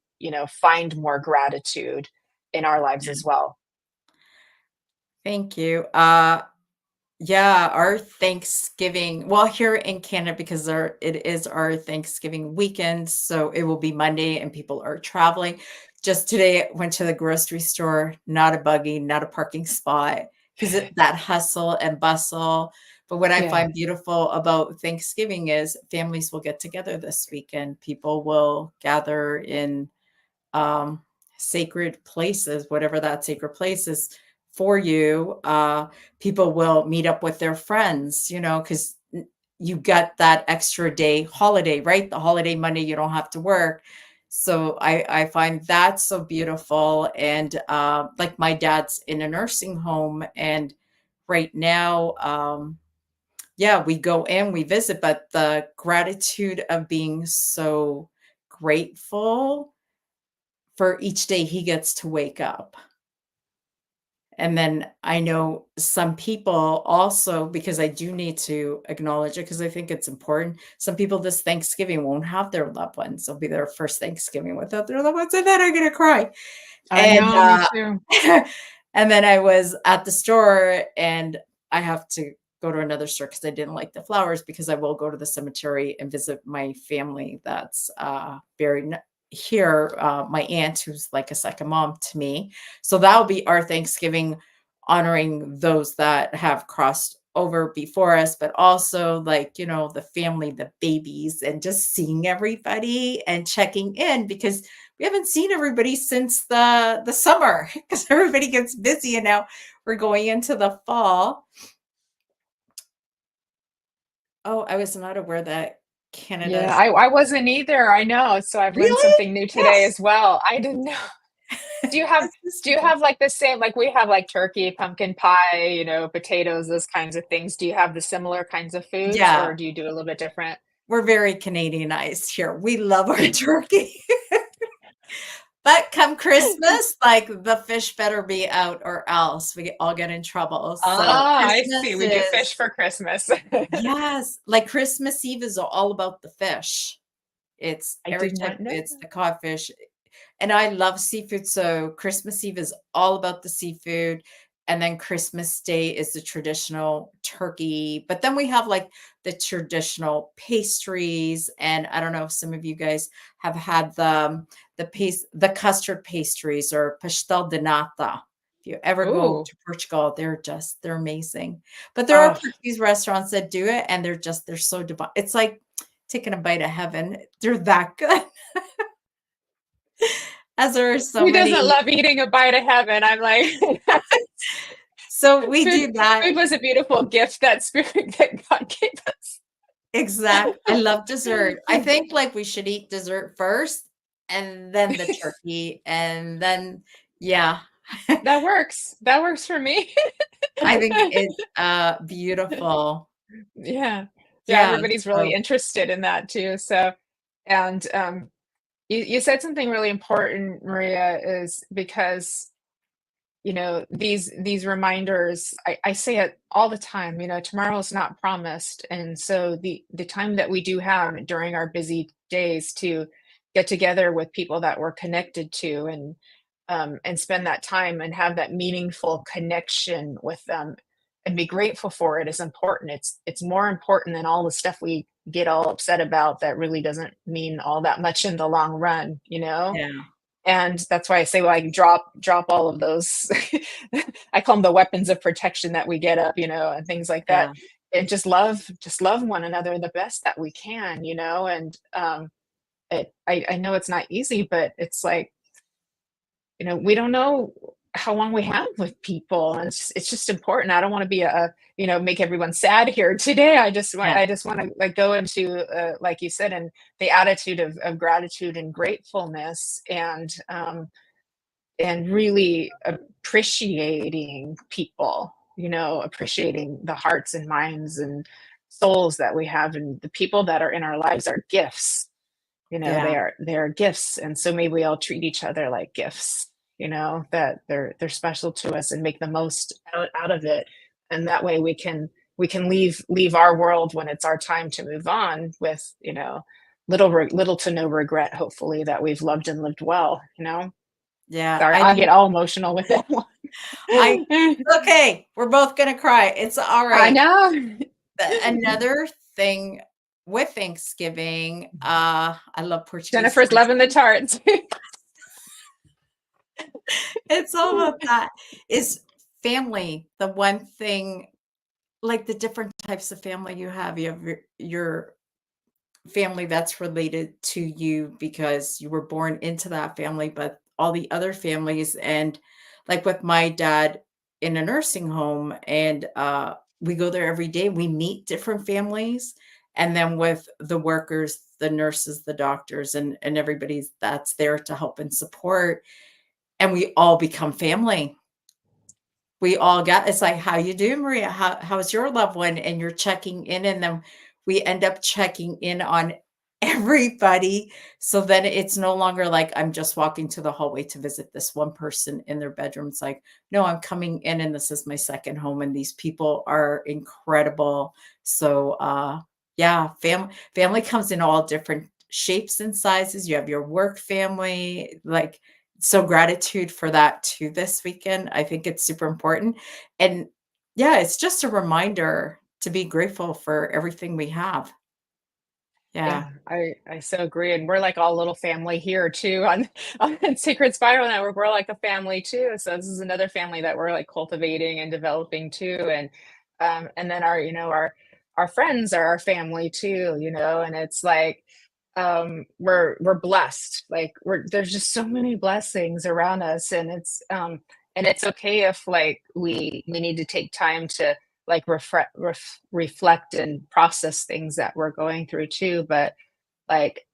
find more gratitude in our lives as well. Thank you. Our Thanksgiving, well, here in Canada, because it is our Thanksgiving weekend, so it will be Monday and people are traveling. Just today, I went to the grocery store, not a buggy, not a parking spot, because that hustle and bustle. But what I find beautiful about Thanksgiving is families will get together this weekend. People will gather in sacred places, whatever that sacred place is for you. People will meet up with their friends, because you get that extra day holiday, right? The holiday Monday, you don't have to work. So I find that so beautiful. And my dad's in a nursing home, and right now, we go in, we visit, but the gratitude of being so grateful for each day he gets to wake up. And then I know some people also, because I do need to acknowledge it, because I think it's important. Some people this Thanksgiving won't have their loved ones. It'll be their first Thanksgiving without their loved ones, and then I'm going to cry. I know, me too. And then I was at the store, and I have to go to another store because I didn't like the flowers, because I will go to the cemetery and visit my family that's buried here, my aunt, who's like a second mom to me. So that'll be our Thanksgiving, honoring those that have crossed over before us, but also the family, the babies, and just seeing everybody and checking in, because we haven't seen everybody since the summer, because everybody gets busy, and now we're going into the fall. Oh, I was not aware that Canada. Yeah, I wasn't either. I know. So I've learned something new today as well. I didn't know. Do you have the same, we have turkey, pumpkin pie, potatoes, those kinds of things. Do you have the similar kinds of foods, or do you do a little bit different? We're very Canadianized here. We love our turkey. But come Christmas, the fish better be out, or else we all get in trouble. So I see. We do fish for Christmas. Yes. Christmas Eve is all about the fish. It's the codfish. And I love seafood. So Christmas Eve is all about the seafood. And then Christmas Day is the traditional turkey. But then we have the traditional pastries. And I don't know if some of you guys have had the custard pastries, or pastel de nata. If you ever go Ooh. to Portugal, they're amazing. But there are Oh, Portuguese restaurants that do it, and they're so divine. It's like taking a bite of heaven. They're that good. As there are so who doesn't many. love eating a bite of heaven? I'm like, So we food, do that. food was a beautiful gift that spirit that God gave us. Exact. I love dessert. I think like we should eat dessert first and then the turkey and then yeah. That works. That works for me. I think it's beautiful. Yeah. Yeah, Yeah. everybody's really So interested in that too. So, and you said something really important, Maria, is because these reminders, I say it all the time, tomorrow's not promised. And so the time that we do have during our busy days to get together with people that we're connected to, and spend that time and have that meaningful connection with them and be grateful for it is important. It's more important than all the stuff we get all upset about that really doesn't mean all that much in the long run, yeah. and that's why I say, like, drop all of those. I call them the weapons of protection that we get up, and things like that. Yeah. And just love one another the best that we can, and I know it's not easy, but it's like, we don't know how long we have with people, and it's just important. I don't want to be make everyone sad here today. Yeah. I just want to, like, go into, like you said, and the attitude of gratitude and gratefulness, and really appreciating people, appreciating the hearts and minds and souls that we have, and the people that are in our lives are gifts. Yeah. They are gifts, and so maybe we all treat each other like gifts, that they're special to us, and make the most out of it. And that way we can leave our world when it's our time to move on with, little to no regret, hopefully, that we've loved and lived well. Yeah. Sorry, I I think get all emotional with that one. I okay, we're both gonna cry. It's all I right. know. Another thing with Thanksgiving, I love Portuguese Jennifer's food. loving the tarts. It's all about that. Is family the one thing, like the different types of family you have? You have your family that's related to you because you were born into that family, but all the other families, and like with my dad in a nursing home, and we go there every day, we meet different families. And then with the workers, the nurses, the doctors, and everybody's that's there to help and support, and we all become family. We all got it's like, "How you doing, Maria? How's your loved one?" And you're checking in, and then we end up checking in on everybody. So then it's no longer like I'm just walking to the hallway to visit this one person in their bedroom. It's like, no, I'm coming in and this is my second home, and these people are incredible. So yeah, family comes in all different shapes and sizes. You have your work family, like so gratitude for that too this weekend. I think it's super important. And yeah, it's just a reminder to be grateful for everything we have. Yeah. Yeah, I so agree, and we're like all little family here too on on Secret Spiral Network. We're like a family too. So this is another family that we're, like, cultivating and developing too. And then our friends are our family too. And it's like, we're blessed. Like, there's just so many blessings around us, and it's okay if, like, we need to take time to, like, reflect and process things that we're going through too. But, like,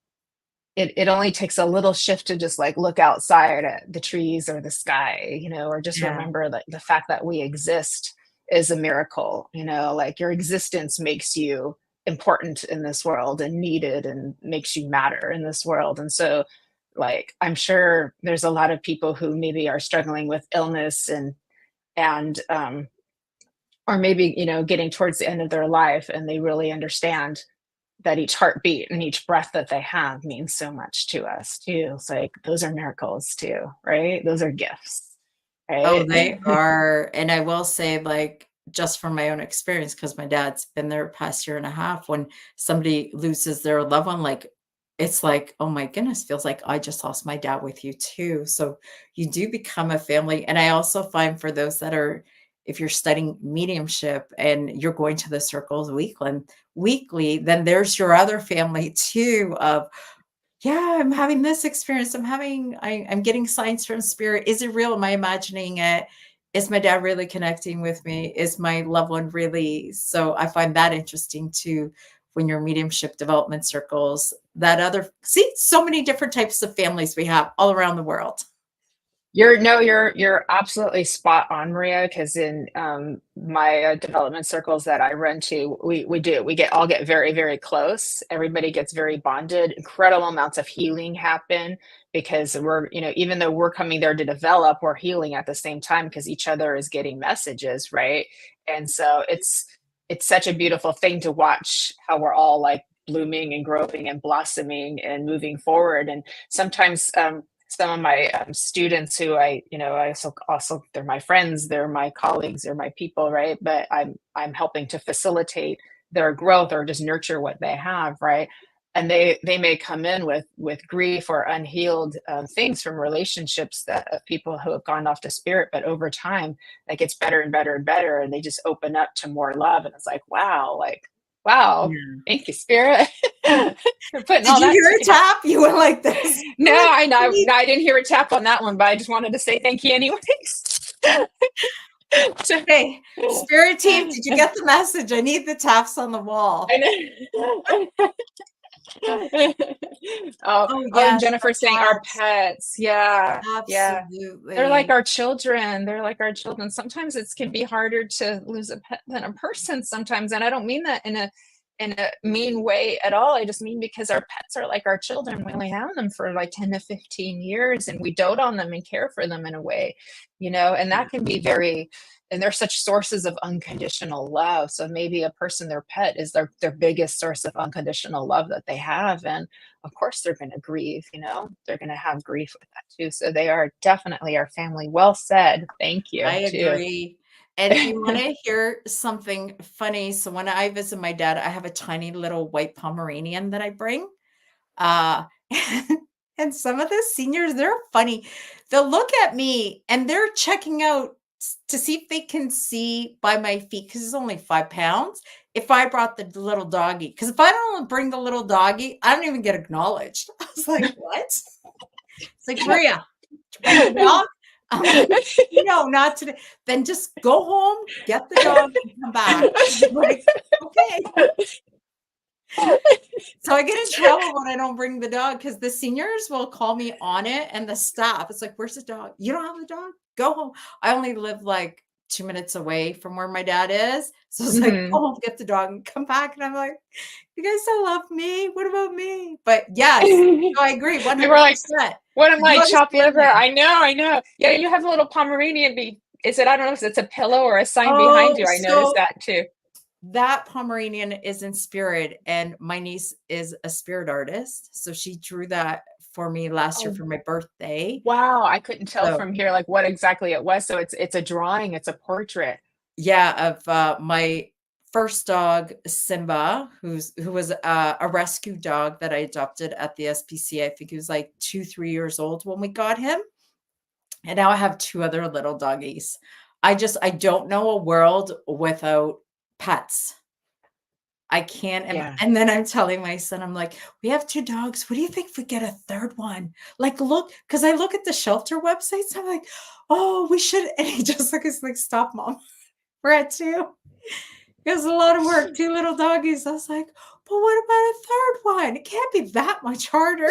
it only takes a little shift to just, like, look outside at the trees or the sky, or just Yeah. remember that the fact that we exist is a miracle. Like, your existence makes you important in this world and needed, and makes you matter in this world. And so, like, I'm sure there's a lot of people who maybe are struggling with illness, and or maybe, getting towards the end of their life, and they really understand that each heartbeat and each breath that they have means so much to us too. It's like, those are miracles too, right? Those are gifts, Oh, right? they are. And I will say, like, just from my own experience, because my dad's been there past year and a half, when somebody loses their loved one, like it's like, oh my goodness, feels like I just lost my dad with you too. So you do become a family. And I also find for those that are, if you're studying mediumship and you're going to the circles weekly, then there's your other family too of, yeah, I'm having this experience. I'm getting signs from spirit. Is it real? Am I imagining it? Is my dad really connecting with me? Is my loved one really? So I find that interesting too when you're mediumship development circles. See, so many different types of families we have all around the world. You're absolutely spot on, Maria, because in my development circles that I run to, we get very, very close. Everybody gets very bonded. Incredible amounts of healing happen because we're, even though we're coming there to develop, we're healing at the same time because each other is getting messages, right? And so it's such a beautiful thing to watch how we're all like blooming and growing and blossoming and moving forward. And sometimes some of my students who I also they're my friends, they're my colleagues, they're my people, right? But I'm helping to facilitate their growth or just nurture what they have, right? And they may come in with grief or unhealed things from relationships that of people who have gone off to spirit, but over time that gets better and better and better, and they just open up to more love, and it's like wow, Yeah. thank you, spirit. For putting all Did you that hear a together. tap? You went like this. No, I know. No, I didn't hear a tap on that one, but I just wanted to say thank you anyways. Hey, spirit team, did you get the message? I need the taps on the wall. Oh, Jennifer saying our pets. Yeah. Absolutely. They're like our children. Sometimes it can be harder to lose a pet than a person sometimes. And I don't mean that in a mean way at all. I just mean because our pets are like our children. We only have them for like 10 to 15 years and we dote on them and care for them in a way, and that can be and they're such sources of unconditional love. So maybe a person, their pet is their biggest source of unconditional love that they have. And of course they're going to grieve, they're going to have grief with that too. So they are definitely our family. Well said. Thank you. I agree. And you want to hear something funny? So when I visit my dad, I have a tiny little white Pomeranian that I bring. And some of the seniors, they're funny. They'll look at me and they're checking out to see if they can see by my feet, because it's only 5 pounds, if I brought the little doggy. Because if I don't bring the little doggy, I don't even get acknowledged. I was like, what? It's like, Maria, bring the dog? No, not today. Then just go home, get the dog, and come back. I'm like, okay. So I get in trouble when I don't bring the dog because the seniors will call me on it, and the staff, it's like, where's the dog? You don't have the dog? Go home. I only live like 2 minutes away from where my dad is. So it's like, go home, get the dog and come back. And I'm like, you guys don't love me. What about me? But yes, no, I agree. 100%. You were like, what am I, chopped liver? I know. Yeah, you have a little Pomeranian. I don't know if it's a pillow or a sign behind you. I noticed that too. That Pomeranian is in spirit, and my niece is a spirit artist. So she drew that for me last year for my birthday. Wow, I couldn't tell from here like what exactly it was. So it's a drawing, it's a portrait. Yeah, of my first dog, Simba, who was a rescue dog that I adopted at the SPCA. I think he was like 2-3 years old when we got him. And now I have 2 other little doggies. I don't know a world without pets. I can't. Yeah. And then I'm telling my son, I'm like, we have 2 dogs. What do you think if we get a 3rd one? Like, look, because I look at the shelter websites. I'm like, oh, we should. And he just looks like, stop, Mom. We're at 2. It was a lot of work. 2 little doggies. I was like, but what about a 3rd one? It can't be that much harder.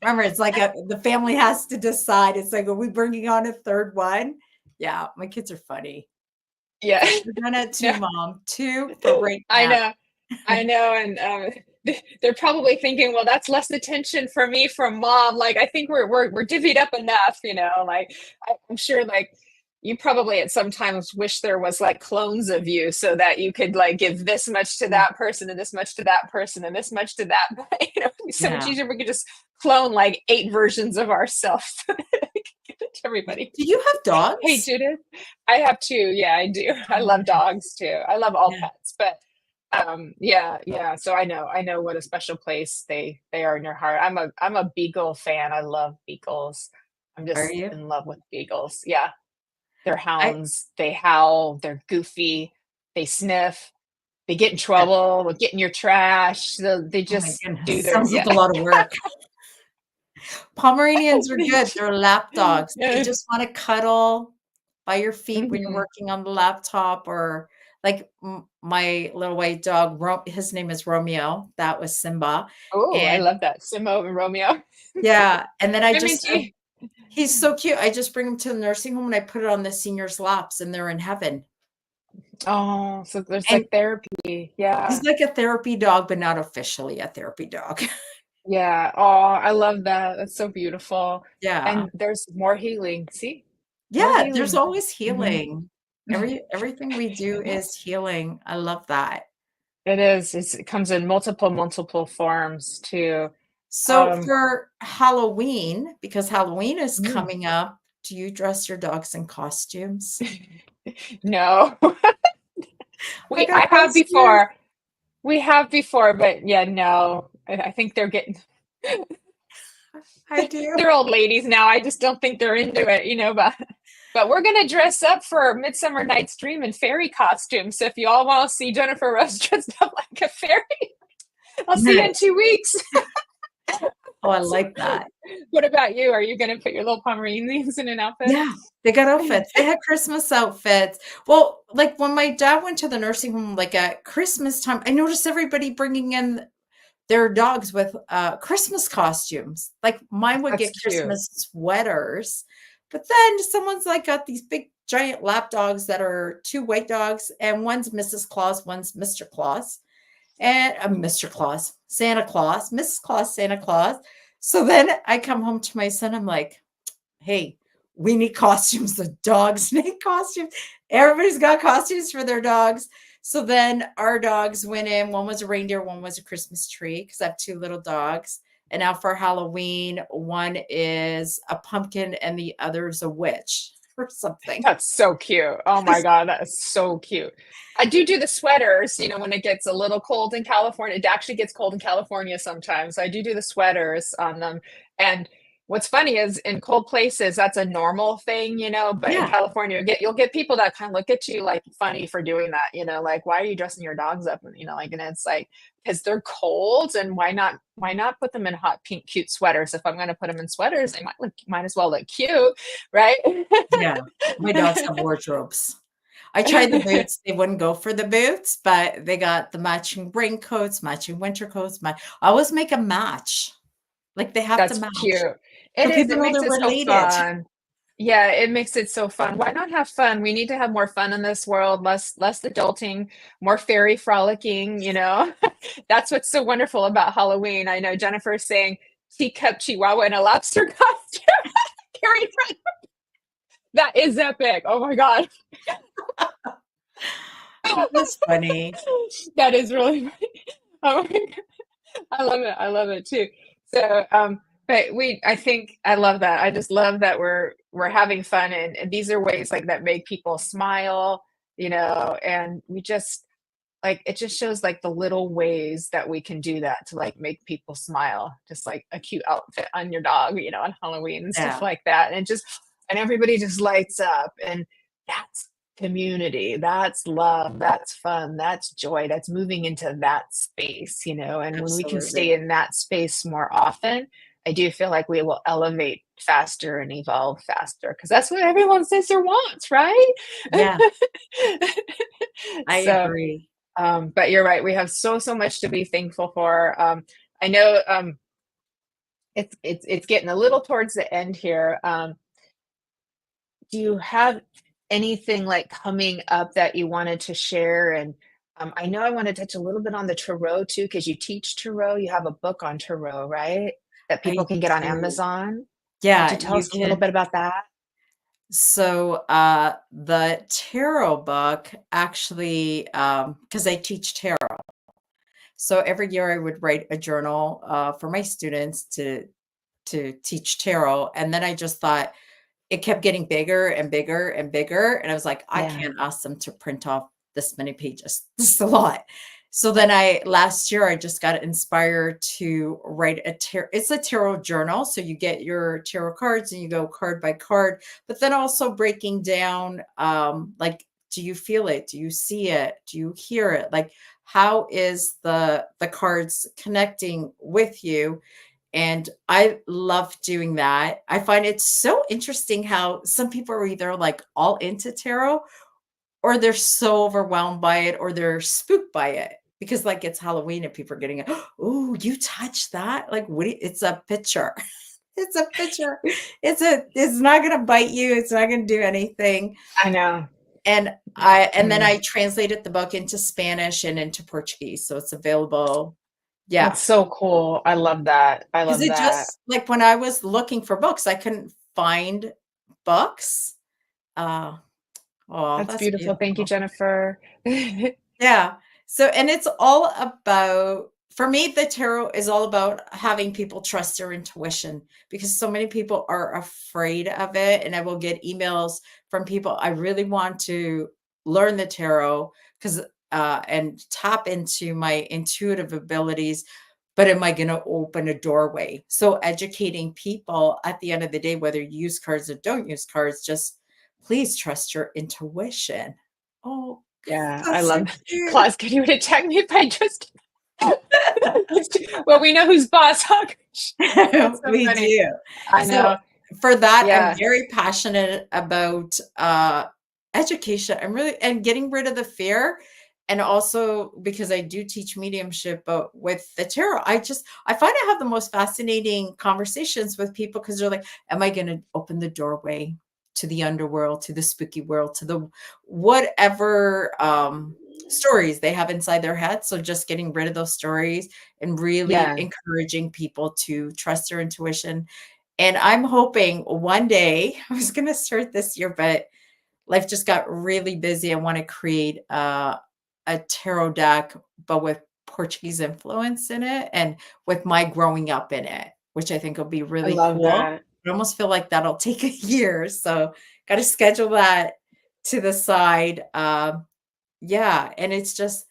Remember, it's like the family has to decide. It's like, are we bringing on a 3rd one? Yeah, my kids are funny. Yeah. We're done at 2, Mom. 2 for right now. I know. And they're probably thinking, well, that's less attention for me from Mom. Like, I think we're divvied up enough, like I'm sure like you probably at sometimes wish there was like clones of you so that you could like give this much to that person and this much to that person and this much to that. It'd be so much easier if we could just clone like 8 versions of ourselves to everybody. Do you have dogs? Hey, Judith. I have 2. Yeah, I do. I love dogs too. I love all pets, but Yeah. So I know what a special place they are in your heart. I'm a beagle fan. I love beagles. I'm Are just you? in love with beagles. Yeah. They're I hounds. They howl, they're goofy, they sniff, they get in yeah. trouble, will get in your trash. They Oh my just do goodness. their Sounds like a lot of work. Pomeranians are They good. ju- They're lap dogs. They yeah. just want to cuddle by your feet when you're Mhm. working on the laptop, or like my little white dog, his name is Romeo. That was Simba. Oh, I And love that. Simo and Romeo. yeah, and then I mean, gee. he's so cute. I just bring him to the nursing home and I put it on the seniors' laps and they're in heaven. Oh, so there's And like therapy. he's Yeah. like a therapy dog, but not officially a therapy dog. Yeah. Oh, I love that. That's so beautiful. Yeah. And there's more healing. See? More Yeah, there's healing. always Mhm. healing. Everything we do is healing. I love that. It is. It comes in multiple forms too. So Um, for Halloween, because Halloween is mm, coming up, do you dress your dogs in costumes? no, I got I have costumes. before. We have before, but yeah, no. I think they're getting I do. they're old ladies now. I just don't think they're into it, but we're gonna dress up for Midsummer Night's Dream in fairy costumes. So if you all want to see Jennifer Rose dressed up like a fairy, I'll see you in Nice. 2 weeks. Oh, I So, like that. what about you? Are you gonna put your little Pomeranians in an outfit? Yeah, they got outfits. They had Christmas outfits. Well, like when my dad went to the nursing home, like at Christmas time, I noticed everybody bringing in their dogs with Christmas costumes. Like mine would That's get cute. Christmas sweaters, but then someone's like got these big giant lap dogs that are two white dogs, and one's Mrs. Claus, one's Mr. Claus, and Mr. Claus, Santa Claus, Mrs. Claus, Santa Claus. So then I come home to my son. I'm like, hey, we need costumes. The dogs need costumes. Everybody's got costumes for their dogs. So then our dogs went in. One was a reindeer, one was a Christmas tree, because I have two little dogs. And now for Halloween, one is a pumpkin and the other is a witch or something. That's so cute. Oh my God, that is so cute. I do the sweaters, when it gets a little cold in California. It actually gets cold in California sometimes. I do the sweaters on them. And what's funny is in cold places, that's a normal thing, but in Yeah, California, you'll get people that kind of look at you like funny for doing that, like, why are you dressing your dogs up? And, and it's like, because they're cold, and why not put them in hot pink cute sweaters? If I'm going to put them in sweaters, they might as well look cute, right? yeah. My dogs have wardrobes. I tried the boots. They wouldn't go for the boots, but they got the matching raincoats, matching winter coats. I always make a match. Like they have to That's match. cute. It So is, people it know makes they're it so related. fun. Yeah, it makes it so fun. Why not have fun? We need to have more fun in this world, less adulting, more fairy frolicking. That's what's so wonderful about Halloween. I know Jennifer is saying teacup chihuahua in a lobster costume. Carrie Price. That is epic. Oh my God. That's funny. That is really funny. Oh my God. I love it. I love it too. So, but I think I love that. I just love that we're having fun, and these are ways like that make people smile, and we just like it just shows like the little ways that we can do that to like make people smile, just like a cute outfit on your dog, on Halloween and stuff Yeah, like that. And everybody just lights up, and that's community, that's love, that's fun, that's joy, that's moving into that space, and when we can absolutely. stay in that space more often, I do feel like we will elevate faster and evolve faster, because that's what everyone says or wants, right? Yeah, I So, agree. but you're right. We have so much to be thankful for. I know it's getting a little towards the end here. Do you have anything like coming up that you wanted to share? And I know I want to touch a little bit on the tarot too, because you teach tarot. You have a book on tarot, right? That people I can get on do. Amazon. Could you Yeah, tell you us a little can. bit about that? So, the tarot book actually, because I teach tarot. So every year I would write a journal for my students to teach tarot, and then I just thought it kept getting bigger and bigger and bigger, and I was like, I Yeah. can't ask them to print off this many pages. This is a lot. So then last year, I just got inspired to write it's a tarot journal. So you get your tarot cards and you go card by card, but then also breaking down, like, do you feel it? Do you see it? Do you hear it? Like, how is the cards connecting with you? And I love doing that. I find it so interesting how some people are either like all into tarot, or they're so overwhelmed by it, or they're spooked by it, because like it's Halloween and people are getting, oh, you touch that? Like, it's a picture. It's a picture. It's not going to bite you. It's not going to do anything. I know. And then I translated the book into Spanish and into Portuguese. So it's available. Yeah. That's so cool. I love that. I love Because it that. just, like, when I was looking for books, I couldn't find books. Oh, That's beautiful. Thank you, Jennifer. Yeah. So, and it's all about, for me, the tarot is all about having people trust their intuition, because so many people are afraid of it. And I will get emails from people, I really want to learn the tarot because and tap into my intuitive abilities, but am I going to open a doorway? So educating people at the end of the day, whether you use cards or don't use cards, just please trust your intuition. Oh, Yeah, that's I so love cute. Claus. Can you attack me if I just? Well, we know who's boss, huh? That's so We funny. do. I So know. for that, Yeah. I'm very passionate about education. I'm really, and getting rid of the fear. And also because I do teach mediumship, but with the tarot, I find I have the most fascinating conversations with people, because they're like, am I going to open the doorway to the underworld, to the spooky world, to the whatever stories they have inside their head? So just getting rid of those stories and really Yeah. encouraging people to trust their intuition. And I'm hoping one day, I was going to start this year, but life just got really busy. I want to create a tarot deck, but with Portuguese influence in it and with my growing up in it, which I think will be I really love cool. that. I almost feel like that'll take a year. So got to schedule that to the side. Yeah. And it's just,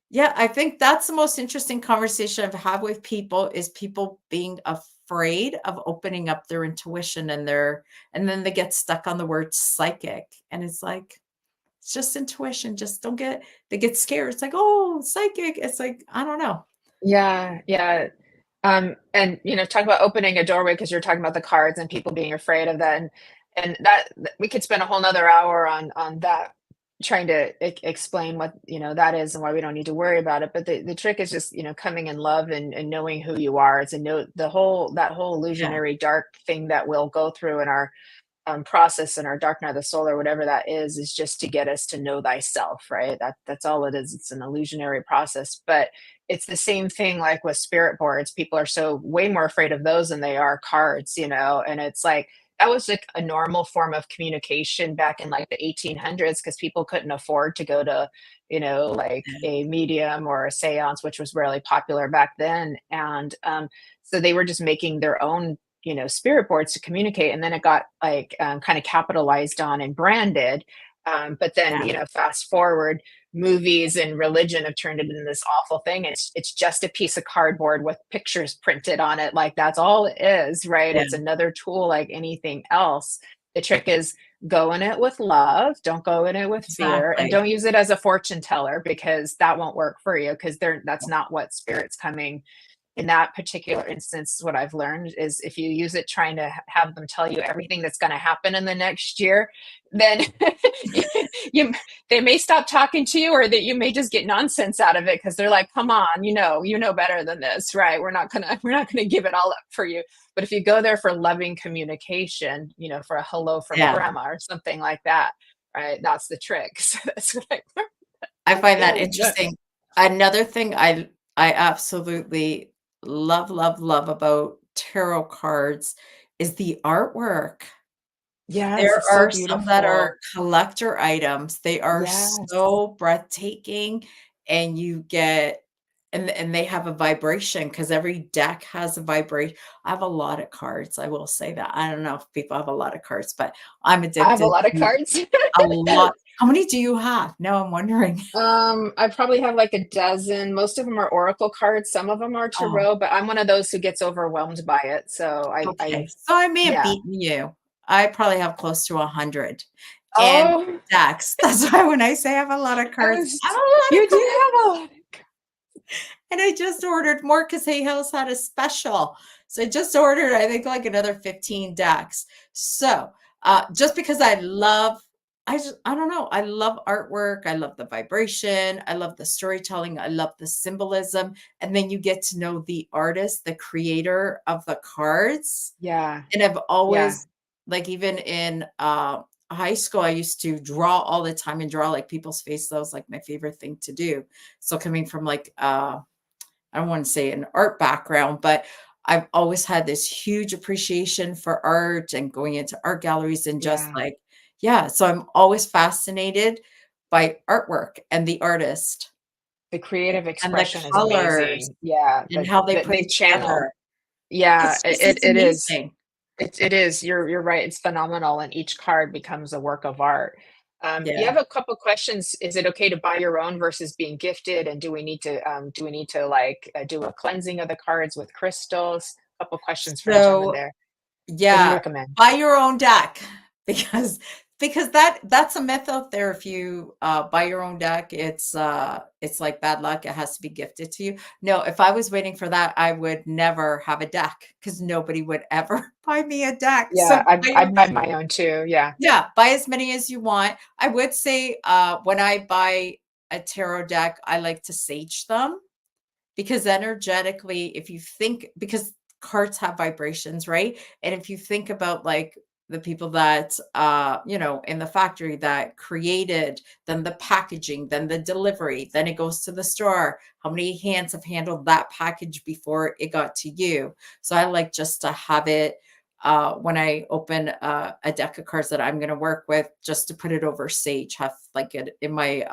yeah, I think that's the most interesting conversation I've had with people, is people being afraid of opening up their intuition and then they get stuck on the word psychic. And it's like, it's just intuition. Just they get scared. It's like, oh, psychic. It's like, I don't know. Yeah, yeah. And talk about opening a doorway, because you're talking about the cards and people being afraid of that, and that we could spend a whole nother hour on that, trying to explain what that is and why we don't need to worry about it. But the trick is just coming in love and knowing who you are. It's that whole Yeah. illusionary dark thing that we'll go through in our process and our dark night of the soul, or whatever that is just to get us to know thyself, right? That's all it is. It's an illusionary process. But it's the same thing like with spirit boards. People are so way more afraid of those than they are cards, and it's like that was like a normal form of communication back in like the 1800s, because people couldn't afford to go to like a medium or a seance, which was really popular back then. And so they were just making their own spirit boards to communicate, and then it got like kind of capitalized on and branded. But then Yeah. fast forward, movies and religion have turned it into this awful thing. It's just a piece of cardboard with pictures printed on it, like that's all it is, right? Yeah. It's another tool like anything else. The trick is go in it with love, don't go in it with fear, and Exactly. don't use it as a fortune teller, because that won't work for you, because that's not what spirit's coming in that particular instance. What I've learned is if you use it trying to have them tell you everything that's going to happen in the next year, then they may stop talking to you, or that you may just get nonsense out of it, because they're like, come on, you know better than this, right? We're not gonna give it all up for you. But if you go there for loving communication, for a hello from Yeah. grandma or something like that, right? That's the trick. So that's what I learned. I find that Oh, yeah. interesting. Another thing I absolutely love about tarot cards is the artwork. Yes, There it's so are some that beautiful. are collector items. They are Yes. so breathtaking, and you get, and they have a vibration, because every deck has a vibration. I have a lot of cards, I will say that. I don't know if people have a lot of cards, but I'm I have a addicted lot of to cards. a lot. How many do you have? Now I'm wondering. I probably have like a dozen. Most of them are oracle cards. Some of them are Oh, tarot, but I'm one of those who gets overwhelmed by it. So okay. So I may have yeah. beaten you. I probably have close to 100 and Oh, decks. That's why when I say I have a lot of cards, I have a lot you of do cards. have a lot. And I just ordered more because Hay House had a special. So I just ordered, I think, like another 15 decks. So just because I don't know, I love artwork. I love the vibration. I love the storytelling. I love the symbolism. And then you get to know the artist, the creator of the cards. Yeah. And I've Yeah. always, like, even in high school, I used to draw all the time and draw like people's faces. That was like my favorite thing to do. So coming from like, I don't want to say an art background, but I've always had this huge appreciation for art and going into art galleries and just Yeah. like, yeah. So I'm always fascinated by artwork and the artist The creative and the expression is colors amazing. Yeah. and how they put They it channel. together. Yeah, It's it is. amazing. It is. You're right. It's phenomenal, and each card becomes a work of art. You Yeah. have a couple questions. Is it okay to buy your own versus being gifted? And do we need to like do a cleansing of the cards with crystals? A couple questions for a gentleman So there. What do you yeah, recommend? buy your own deck because that's a myth out there. If you buy your own deck, it's like bad luck. It has to be gifted to you. No, if I was waiting for that, I would never have a deck because nobody would ever buy me a deck. So Yeah, I buy my own too. Yeah. yeah, buy as many as you want. I would say when I buy a tarot deck, I like to sage them because energetically, if you think, because cards have vibrations, right? And if you think about like the people that in the factory that created, then the packaging, then the delivery, then it goes to the store, how many hands have handled that package before it got to you? So I like just to have it when I open a deck of cards that I'm going to work with, just to put it over sage, have like it in my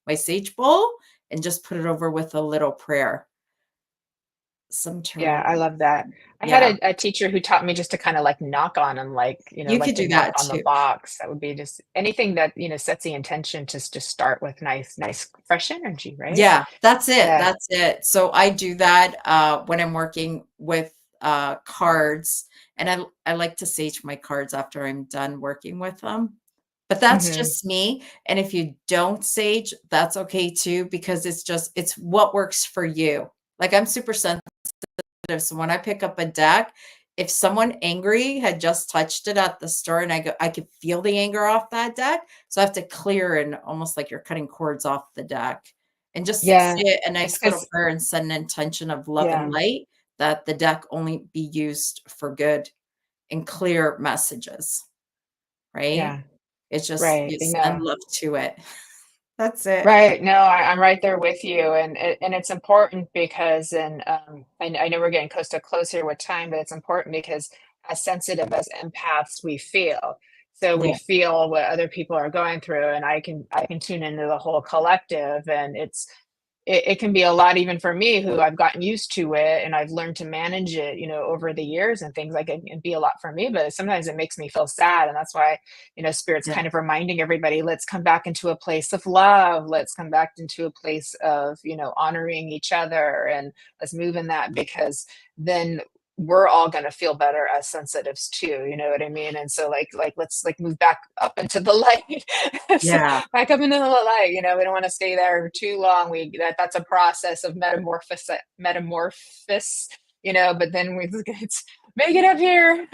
my sage bowl and just put it over with a little prayer. Some Yeah, tarot. I love that. I had Yeah, a teacher who taught me just to kind of like knock on them, like, you like could the do knock that on the too. box. That would be just anything that, sets the intention to just start with nice, fresh energy, right? Yeah, that's it. Yeah. That's it. So I do that when I'm working with cards, and I like to sage my cards after I'm done working with them. But that's Hmm. just me. And if you don't sage, that's okay too, because it's what works for you. Like I'm super sensitive. So when I pick up a deck, if someone angry had just touched it at the store and I could feel the anger off that deck. So I have to clear and almost like you're cutting cords off the deck and just Yeah. say it a It's nice little because, prayer and set an intention of love and yeah, light that the deck only be used for good and clear messages, right? yeah, It's just right. you send love to it. That's it. Right. No, I'm right there with you, and it's important because, and I know we're getting close here with time, but it's important because as sensitive as empaths, we feel. So we Yeah. feel what other people are going through, and I can tune into the whole collective, and it can be a lot even for me who I've gotten used to it and I've learned to manage it, over the years and things like it can be a lot for me, but sometimes it makes me feel sad. And that's why, Spirit's Yeah. kind of reminding everybody, let's come back into a place of love. Let's come back into a place of, honoring each other and let's move in that because then we're all going to feel better as sensitives too, you know what I mean? And so like let's like move back up into the light. So Yeah. back up into the light, we don't want to stay there too long. That's a process of metamorphosis, but then it's make it up here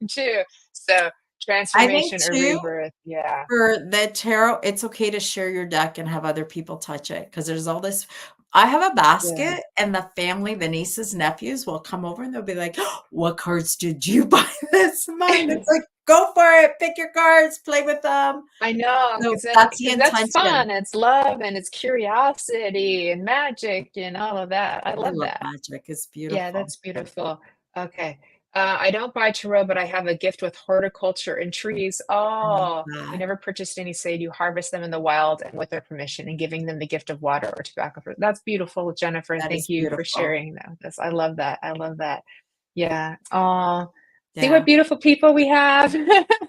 too. So I think transformation or too, rebirth. Yeah. for the tarot, it's okay to share your deck and have other people touch it because there's all this. I have a Yeah. basket, and the family, the nieces, nephews will come over and they'll be like, "Oh, what cards did you buy this month?" It's like, go for it, pick your cards, play with them. I know, So that's the because that's intention. fun. It's love and it's curiosity and magic and all of that. I I love love that. magic. It's Yeah, beautiful. that's beautiful. Okay. I don't buy tarot, but I have a gift with horticulture and trees. I love Oh, I that. never purchased any seed. You harvest them in the wild and with their permission and giving them the gift of water or tobacco fruit. That's beautiful, Jennifer. That Thank is you for beautiful. sharing that with us. I love that. I love that. Yeah. Oh, see what Yeah. beautiful people we have. You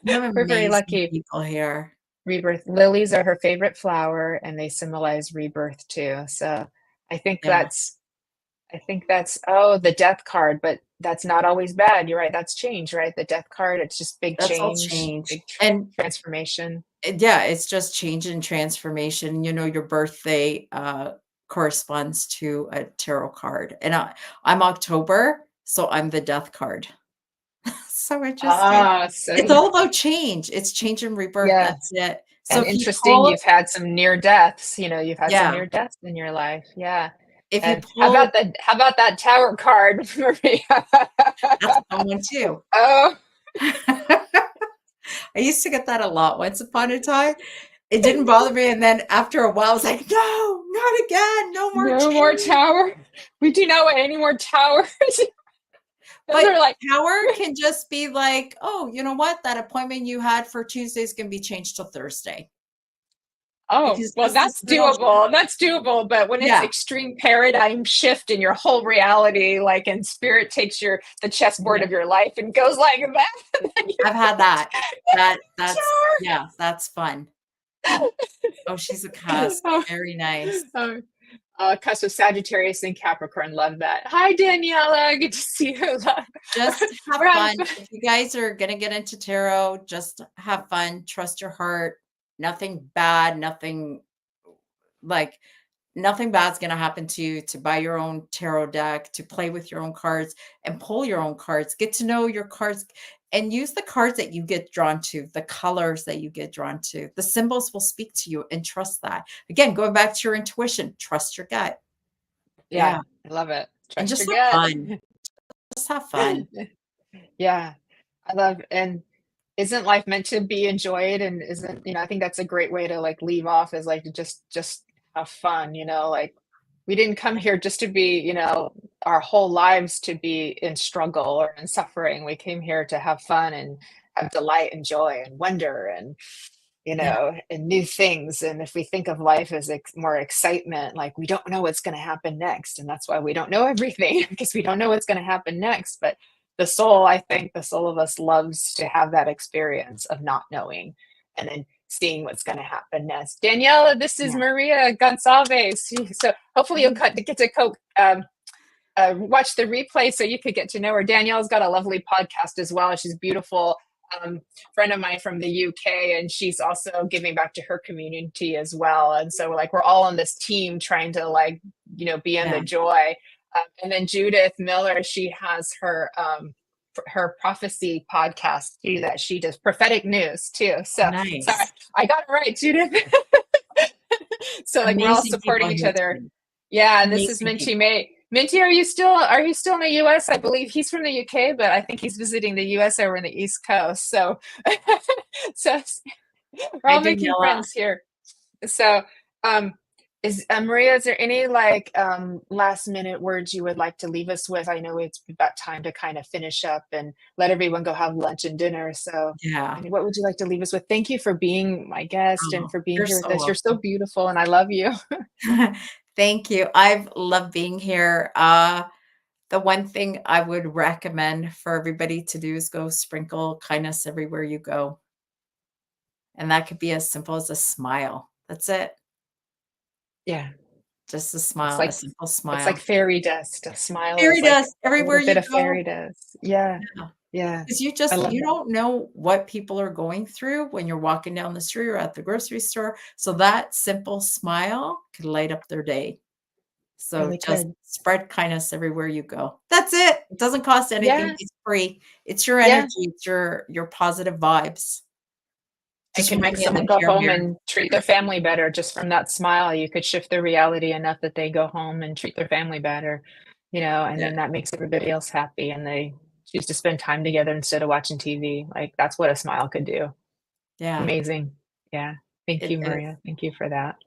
have We're very amazing lucky. people here. rebirth. Lilies are her favorite flower, and they symbolize rebirth too. So I think Yeah, that's the death card, but that's not always bad. You're right. That's change, right? The death card, it's just big that's all change, change. big And transformation. yeah, it's just change and transformation. Your birthday corresponds to a tarot card. And I'm October, so I'm the death card. So interesting. So It's all about change. It's change and rebirth. yeah. That's it. So And if you interesting, pull, you've had some near deaths, you've had some yeah, near deaths in your life. Yeah. if you And pull, how about that tower card, Maria? that's a fun one too. Oh, I used to get that a lot once upon a time. It didn't bother me. And then after a while, I was like, no, not again. No more no more change. tower. We do not want any more towers. Those But are like, power can just be like, oh, you know what? That appointment you had for Tuesday is going to be changed to Thursday. oh, Because well, just this that's little, doable. That's doable. But when it's yeah, extreme paradigm shift in your whole reality, like, and spirit takes the chessboard yeah, of your life and goes like that, and then I've had that. That's, tower. yeah, that's fun. Oh, she's a cusp. Oh, Very nice. oh, cusp of Sagittarius and Capricorn. Love that. Hi, Daniela. Good to see you. Just have We're fun. having fun. If you guys are going to get into tarot, just have fun. Trust your heart. Nothing bad, like nothing bad's going to happen to you to buy your own tarot deck, to play with your own cards and pull your own cards. Get to know your cards and use the cards that you get drawn to, the colors that you get drawn to. The symbols will speak to you and trust that. Again, going back to your intuition, trust your gut. Yeah, Yeah. I love it. And Trust just your have gut. fun. Just have fun. Yeah, I love, and isn't life meant to be enjoyed? And isn't, I think that's a great way to like leave off, is like to just have fun, like we didn't come here just to be, our whole lives to be in struggle or in suffering. We came here to have fun and have delight and joy and wonder and, Yeah. and new things. And if we think of life as more excitement, like we don't know what's going to happen next. And that's why we don't know everything, because we don't know what's going to happen next. But I think the soul of us loves to have that experience of not knowing and then seeing what's going to happen next. Daniela, this is Yeah. Maria Gonçalves. So hopefully you'll get to watch the replay so you could get to know her. Danielle's got a lovely podcast as well. She's beautiful. Friend of mine from the UK, and she's also giving back to her community as well. And so like we're all on this team trying to be in the joy. And then Judith Miller, she has her prophecy podcast too, that she does prophetic news too. So Nice. sorry, I got it right, Judith. So like we're all Amazing people supporting each here other. too. Yeah, and this is Amazing Minty people. May. Minty, are you still in the US? I believe he's from the UK, but I think he's visiting the US over in the East Coast. So so we're Hi, all making Daniela. friends here. So Maria, is there any last minute words you would like to leave us with? I know it's about time to kind of finish up and let everyone go have lunch and dinner. So Yeah. what would you like to leave us with? Thank you for being my guest and Oh, for being you're here so with us. You're so welcome. beautiful and I love you. Thank you. I've loved being here. The one thing I would recommend for everybody to do is go sprinkle kindness everywhere you go. And that could be as simple as a smile. That's it. Yeah. Just a It's smile, like a simple it's smile. like fairy dust. A smile Fairy is like dust a everywhere little bit you of go. fairy dust. Yeah. Yeah. Yeah. Because I love you that. don't know what people are going through when you're walking down the street or at the grocery store. So that simple smile could light up their day. So Really just good. spread kindness everywhere you go. That's it. It doesn't cost anything. Yeah. It's free. It's your Yeah. energy. It's your positive vibes. It Just can remind make me of the someone go Care home Bear. and treat their family better just from that smile. You could shift their reality enough that they go home and treat their family better, and Yeah. then that makes everybody else happy and they choose to spend time together instead of watching TV. Like that's what a smile could do. Yeah. Amazing. Yeah. Thank It you, is. Maria. Thank you for that.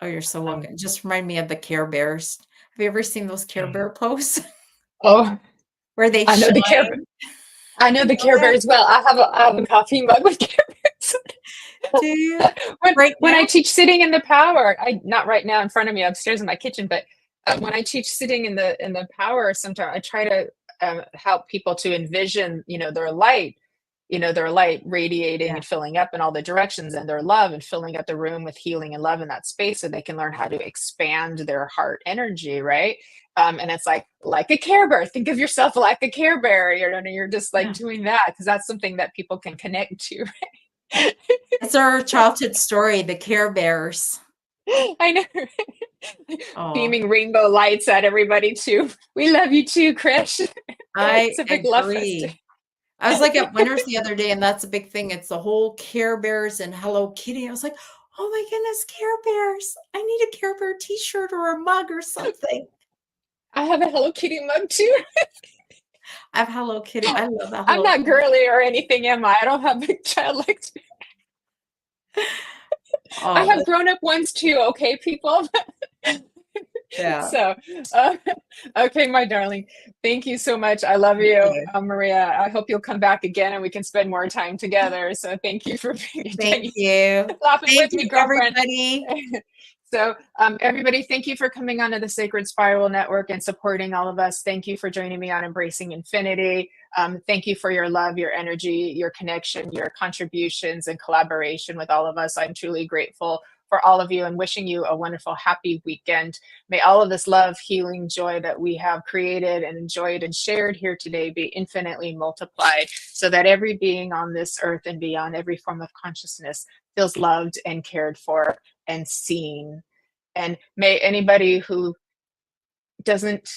Oh, you're so Um, welcome. Just remind me of the Care Bears. Have you ever seen those Care yeah. Bear posts Oh, where they I know the Care shine? I know You the know Care that? Bears well. I have a coffee mug with Care Bears. Do you? when Right when now? I teach sitting in the power, I not right now in front of me upstairs in my kitchen, but when I teach sitting in the power, sometimes I try to help people to envision, their light their light radiating Yeah. and filling up in all the directions, and their love and filling up the room with healing and love in that space, so they can learn how to expand their heart energy, right? And it's like a Care Bear. Think of yourself like a Care Bear, and you're just like Yeah. doing that because that's something that people can connect to. It's our childhood story, the Care Bears. I know. Oh, Beaming rainbow lights at everybody too. We love you too, Krish. I It's a big love fest. agree. I was like at Winners the other day, and that's a big thing. It's the whole Care Bears and Hello Kitty. I was like, oh my goodness, Care Bears. I need a Care Bear t-shirt or a mug or something. I have a Hello Kitty mug too. I have Hello Kitty. I love that. I'm Hello not Kitty. girly or anything, am I? I don't have big childlike spirit. I Oh, have grown up ones too, okay, people? yeah. So, okay, my darling, thank you so much. I love Thank you, you. Maria. I hope you'll come back again and we can spend more time together. So, thank you for being Thank you. laughing Thank with me, you, girlfriend. everybody. So, everybody, thank you for coming onto the Sacred Spiral Network and supporting all of us. Thank you for joining me on Embracing Infinity. Thank you for your love, your energy, your connection, your contributions, and collaboration with all of us. I'm truly grateful for all of you and wishing you a wonderful, happy weekend. May all of this love, healing, joy that we have created and enjoyed and shared here today be infinitely multiplied, so that every being on this earth and beyond, every form of consciousness, feels loved and cared for and seen. And may anybody who doesn't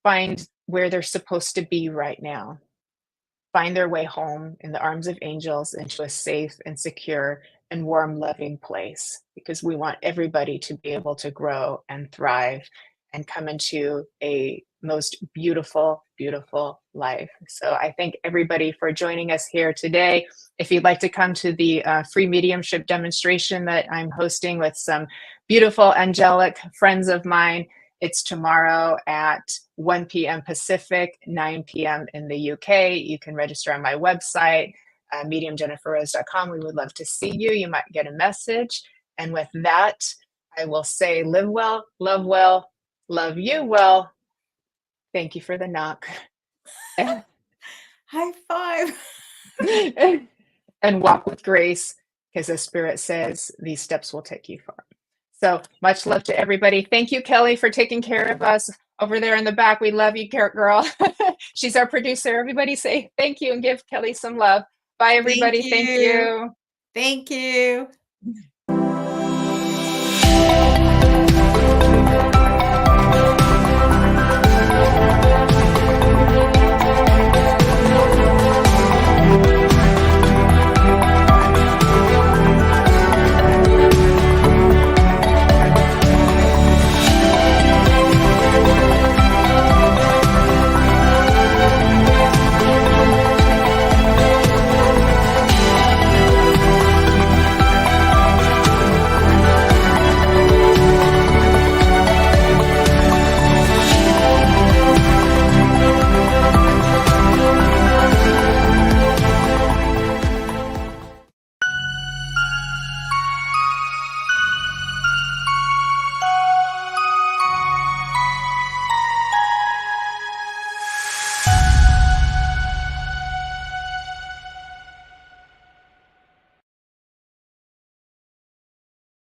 find where they're supposed to be right now find their way home in the arms of angels into a safe and secure and warm, loving place, because we want everybody to be able to grow and thrive and come into a most beautiful, beautiful life. So I thank everybody for joining us here today. If you'd like to come to the free mediumship demonstration that I'm hosting with some beautiful angelic friends of mine, it's tomorrow at 1 p.m. Pacific, 9 p.m. in the UK. You can register on my website, mediumjenniferrose.com. We would love to see you. You might get a message. And with that, I will say live well, love you well. Thank you for the knock. High five. And walk with grace, because the Spirit says these steps will take you far. So much love to everybody. Thank you, Kelly, for taking care of us over there in the back. We love you, girl. She's our producer. Everybody say thank you and give Kelly some love. Bye, everybody. Thank you. Thank you.